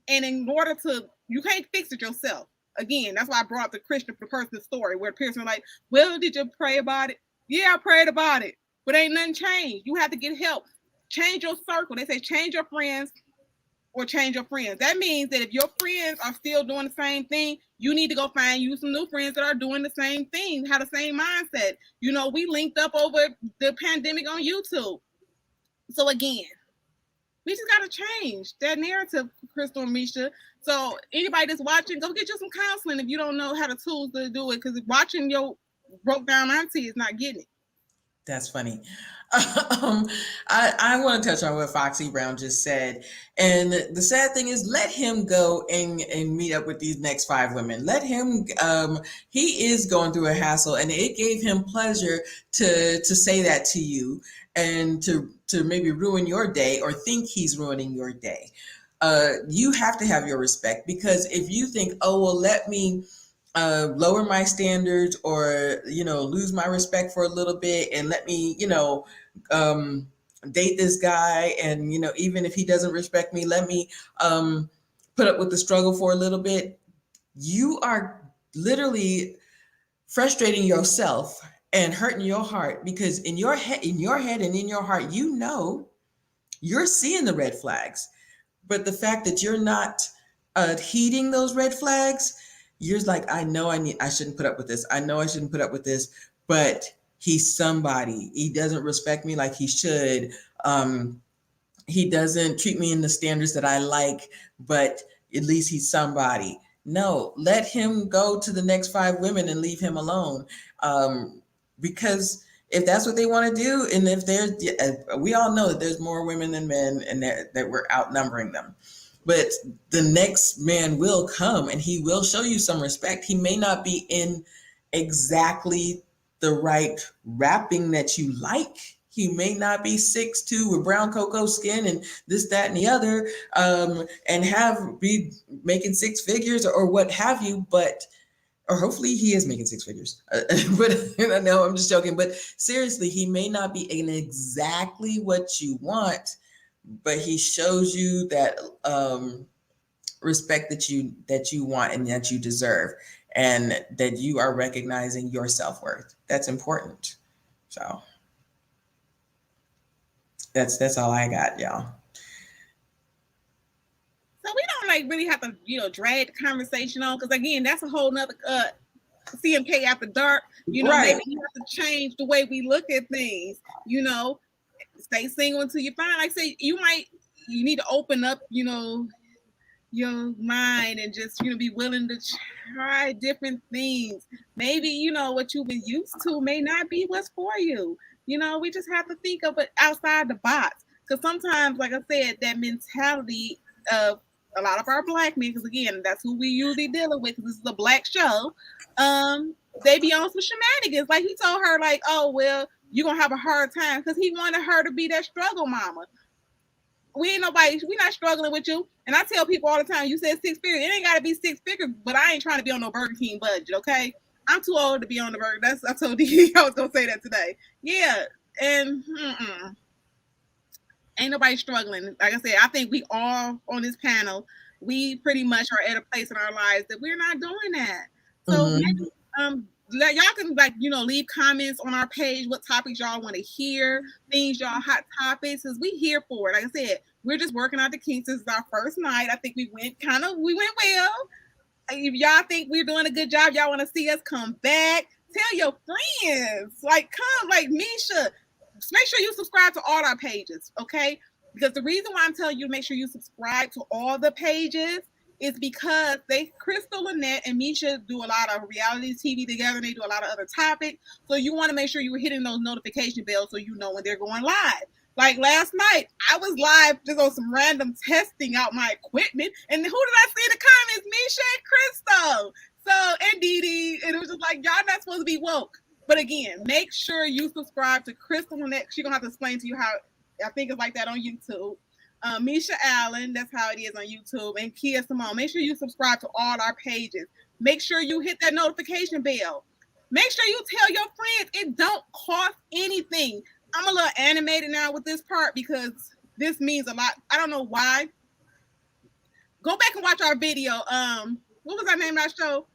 And in order to, you can't fix it yourself. Again, that's why I brought up the Christian person story where the person like, well, did you pray about it? Yeah, I prayed about it, but ain't nothing changed. You have to get help. Change your circle. They say change your friends or change your friends. That means that if your friends are still doing the same thing, you need to go find you some new friends that are doing the same thing, have the same mindset. We linked up over the pandemic on YouTube. So again, we just got to change that narrative, Crystal and Misha. So anybody that's watching, go get you some counseling if you don't know how the tools to do it, because watching your broke down auntie is not getting it. That's funny. I want to touch on what Foxy Brown just said. And the sad thing is, let him go and meet up with these next 5 women. Let him, he is going through a hassle, and it gave him pleasure to say that to you and to maybe ruin your day or think he's ruining your day. you have to have your respect, because if you think, oh, well, let me lower my standards, or, lose my respect for a little bit, and let me, date this guy, and, even if he doesn't respect me, let me put up with the struggle for a little bit, you are literally frustrating yourself and hurting your heart, because in your head and in your heart, you're seeing the red flags, but the fact that you're not heeding those red flags, you're like, I shouldn't put up with this. I know I shouldn't put up with this, but he's somebody. He doesn't respect me like he should. He doesn't treat me in the standards that I like, but at least he's somebody. No, let him go to the next 5 women and leave him alone. Because if that's what they want to do, and if we all know that there's more women than men, and that we're outnumbering them. But the next man will come, and he will show you some respect. He may not be in exactly the right wrapping that you like. He may not be 6'2" with brown cocoa skin and this, that, and the other, and be making 6 figures or what have you, or hopefully he is making 6 figures. But I know I'm just joking, but seriously, he may not be in exactly what you want, but he shows you that respect that you want and that you deserve, and that you are recognizing your self-worth. That's important. So that's all I got, y'all. So we don't really have to, drag the conversation on, because again, that's a whole nother CMK After Dark. Right. Maybe you have to change the way we look at things. Stay single until you find. Like say, you need to open up, your mind, and just be willing to try different things. Maybe what you've been used to may not be what's for you. We just have to think of it outside the box, because sometimes, like I said, that mentality of a lot of our Black men, because again, that's who we usually dealing with, because this is a Black show, they be on some shenanigans. Like he told her, like, oh, well, you're gonna have a hard time, because he wanted her to be that struggle mama. We not struggling with you. And I tell people all the time, you said 6 figures. It ain't got to be 6 figures, but I ain't trying to be on no Burger King budget, okay? I'm too old to be on the Burger. I told you I was going to say that today. Yeah, and ain't nobody struggling. Like I said, I think we all on this panel, we pretty much are at a place in our lives that we're not doing that. So maybe, y'all can leave comments on our page, what topics y'all want to hear, things y'all hot topics, because we here for it. Like I said, we're just working out the kinks. This is our first night. I think we went well. If y'all think we're doing a good job, y'all want to see us come back, tell your friends, come, Misha, make sure you subscribe to all our pages, okay? Because the reason why I'm telling you to make sure you subscribe to all the pages is because Crystal, Lynette, and Misha do a lot of reality TV together. They do a lot of other topics. So you want to make sure you're hitting those notification bells so you know when they're going live. Like last night, I was live just on some random testing out my equipment. And who did I see in the comments? Misha and Crystal. And Dee Dee. And it was just like, y'all not supposed to be woke. But again, make sure you subscribe to Crystal Lynette. She's going to have to explain to you how, I think it's like that on YouTube. Misha Allen, that's how it is on YouTube, and Kia Simone. Make sure you subscribe to all our pages. Make sure you hit that notification bell. Make sure you tell your friends. It don't cost anything. I'm a little animated now with this part because this means a lot. I don't know why. Go back and watch our video. What was our name of our show?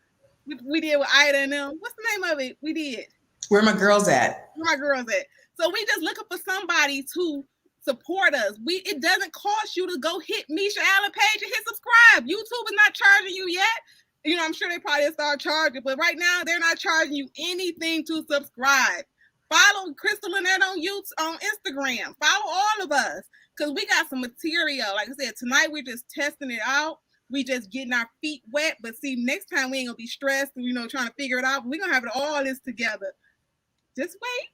We did with Ida and them. What's the name of it? We did. Where My Girls At? Where My Girls At. So we just looking for somebody to support us. It doesn't cost you to go hit Misha Allen page and hit subscribe. YouTube is not charging you yet. I'm sure they probably start charging, but right now they're not charging you anything to subscribe. Follow Crystal Lynette on YouTube, on Instagram. Follow all of us because we got some material. Like I said, tonight we're just testing it out. We just getting our feet wet. But see, next time we ain't gonna be stressed, trying to figure it out. We're gonna have it all this together. Just wait.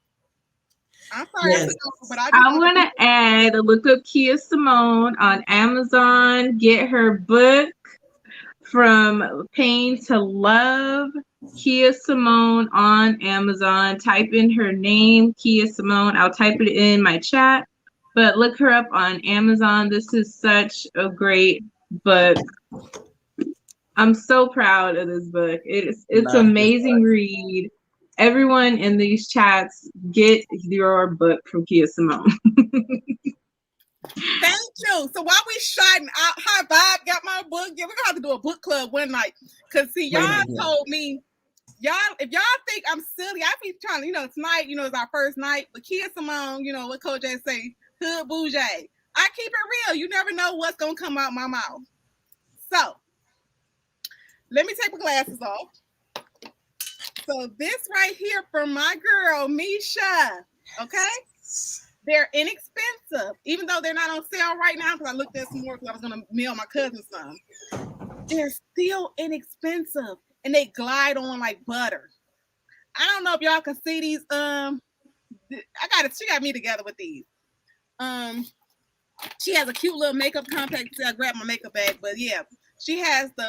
I'm sorry, yes. But I want to add, look up Kia Simone on Amazon. Get her book, From Pain to Love. Kia Simone on Amazon. Type in her name, Kia Simone. I'll type it in my chat. But look her up on Amazon. This is such a great book. I'm so proud of this book. It's Love this amazing book. read. Everyone in these chats, get your book from Kia Simone. Thank you. So while we shouting out, hi Bob, got my book. Yeah, we're gonna have to do a book club one night. Cause see, Wait a y'all minute. told me, if y'all think I'm silly, I be trying to, tonight, is our first night. But Kia Simone, what Coach J say, hood bougie. I keep it real. You never know what's gonna come out my mouth. So let me take my glasses off. So this right here from my girl, Misha. Okay? They're inexpensive, even though they're not on sale right now, because I looked at some more because I was going to mail my cousin some. They're still inexpensive, and they glide on like butter. I don't know if y'all can see these. She got me together with these. She has a cute little makeup compact. I grabbed my makeup bag, but yeah, she has the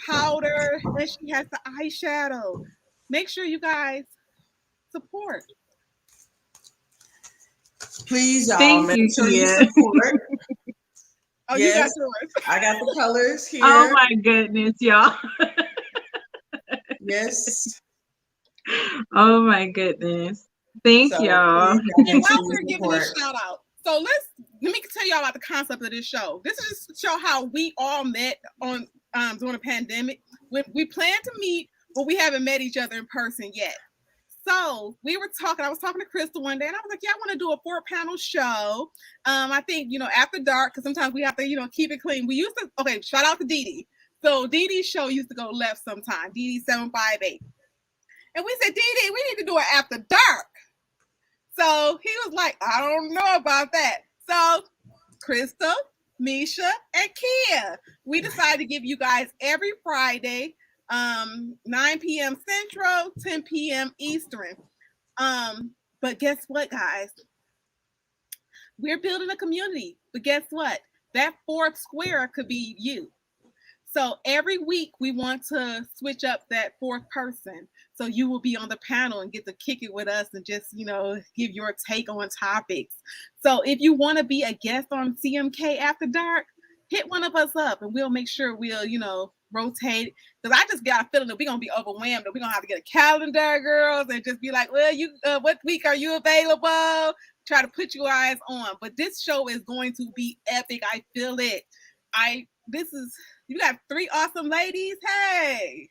powder, and she has the eyeshadow. Make sure you guys support. Please, y'all, Thank make you, sure you Kia. support. Oh, Yes. you got yours. I got the colors here. Oh my goodness, y'all. Yes. Oh my goodness. Thank So y'all. please, y'all, And make sure while you we're giving support. this shout out, so let me tell y'all about the concept of this show. This is just to show how we all met on during the pandemic. We plan to meet, but we haven't met each other in person yet. So I was talking to Crystal one day, and I was like, yeah, I want to do a 4-panel show. I think, after dark, because sometimes we have to, keep it clean. We used to, okay, shout out to Dee Dee. So Dee Dee's show used to go left sometime, Dee Dee 758. And we said, Dee Dee, we need to do it after dark. So he was like, I don't know about that. So Krista, Misha, and Kia, we decided to give you guys every Friday, 9 p.m. Central, 10 p.m. Eastern. But guess what, guys? We're building a community. But guess what? That fourth square could be you. So every week we want to switch up that fourth person. So you will be on the panel and get to kick it with us and just, give your take on topics. So if you want to be a guest on CMK After Dark, hit one of us up and we'll make sure we'll, rotate. Because I just got a feeling that we're going to be overwhelmed. That we're going to have to get a calendar, girls, and just be like, well, what week are you available? Try to put you guys on. But this show is going to be epic. I feel it. You got 3 awesome ladies. Hey.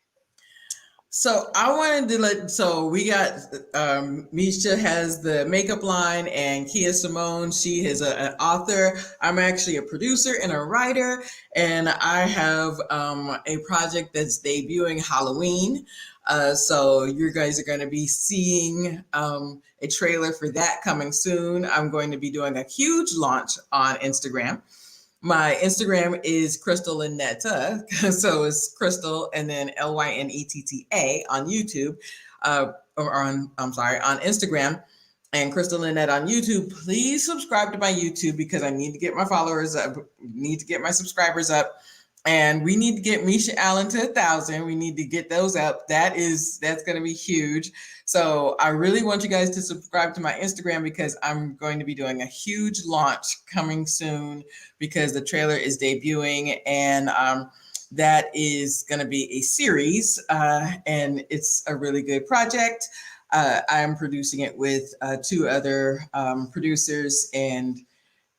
So I wanted to we got, Misha has the makeup line, and Kia Simone, she is an author. I'm actually a producer and a writer, and I have a project that's debuting Halloween. So you guys are going to be seeing a trailer for that coming soon. I'm going to be doing a huge launch on Instagram. My Instagram is Crystal Lynetta. So it's Crystal and then Lynetta on YouTube, on Instagram, and Crystal Lynette on YouTube. Please subscribe to my YouTube because I need to get my followers up, need to get my subscribers up. And we need to get Misha Allen to 1,000. We need to get those up. That's going to be huge. So I really want you guys to subscribe to my Instagram because I'm going to be doing a huge launch coming soon because the trailer is debuting, and that is going to be a series, and it's a really good project. I'm producing it with 2 other producers, and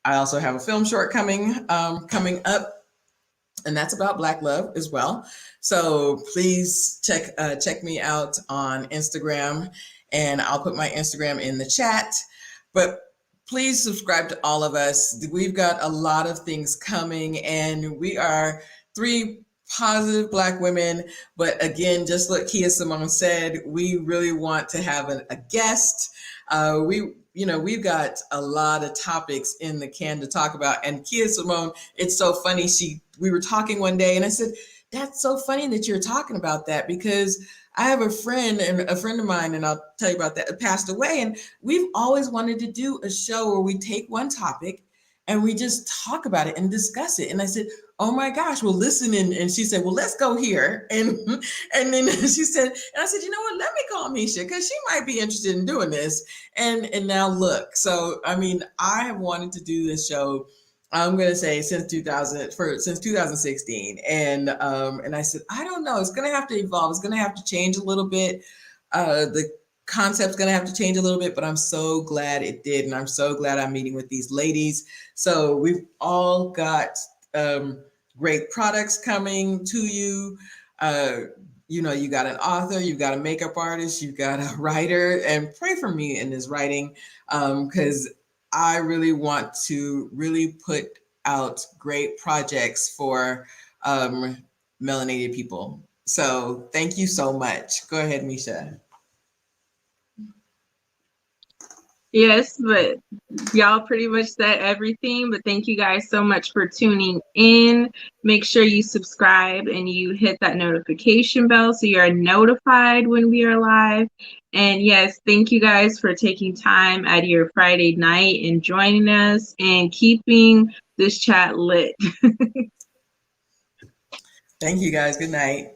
I also have a film short coming up. And that's about Black love as well. So please check me out on Instagram, and I'll put my Instagram in the chat. But please subscribe to all of us. We've got a lot of things coming, and we are 3 positive Black women. But again, just like Kia Simone said, we really want to have a guest. We've got a lot of topics in the can to talk about. And Kia Simone, it's so funny. We were talking one day, and I said, that's so funny that you're talking about that, because I have a friend of mine, and I'll tell you about that, passed away. And we've always wanted to do a show where we take one topic and we just talk about it and discuss it. And I said, oh my gosh, well, listen. And she said, well, let's go here. And then she said, and I said, you know what, let me call Misha because she might be interested in doing this. And now look, so, I mean, I have wanted to do this show, I'm going to say since 2016. And I said, I don't know, it's going to have to evolve. It's going to have to change a little bit. The concept's going to have to change a little bit, but I'm so glad it did. And I'm so glad I'm meeting with these ladies. So we've all got great products coming to you. You know, you got an author, you've got a makeup artist, you've got a writer, and pray for me in this writing because I really want to really put out great projects for melanated people. So thank you so much. Go ahead, Misha. Yes, but y'all pretty much said everything, but thank you guys so much for tuning in. Make sure you subscribe and you hit that notification bell so you're notified when we are live. And yes, thank you guys for taking time out of your Friday night and joining us and keeping this chat lit. Thank you guys. Good night.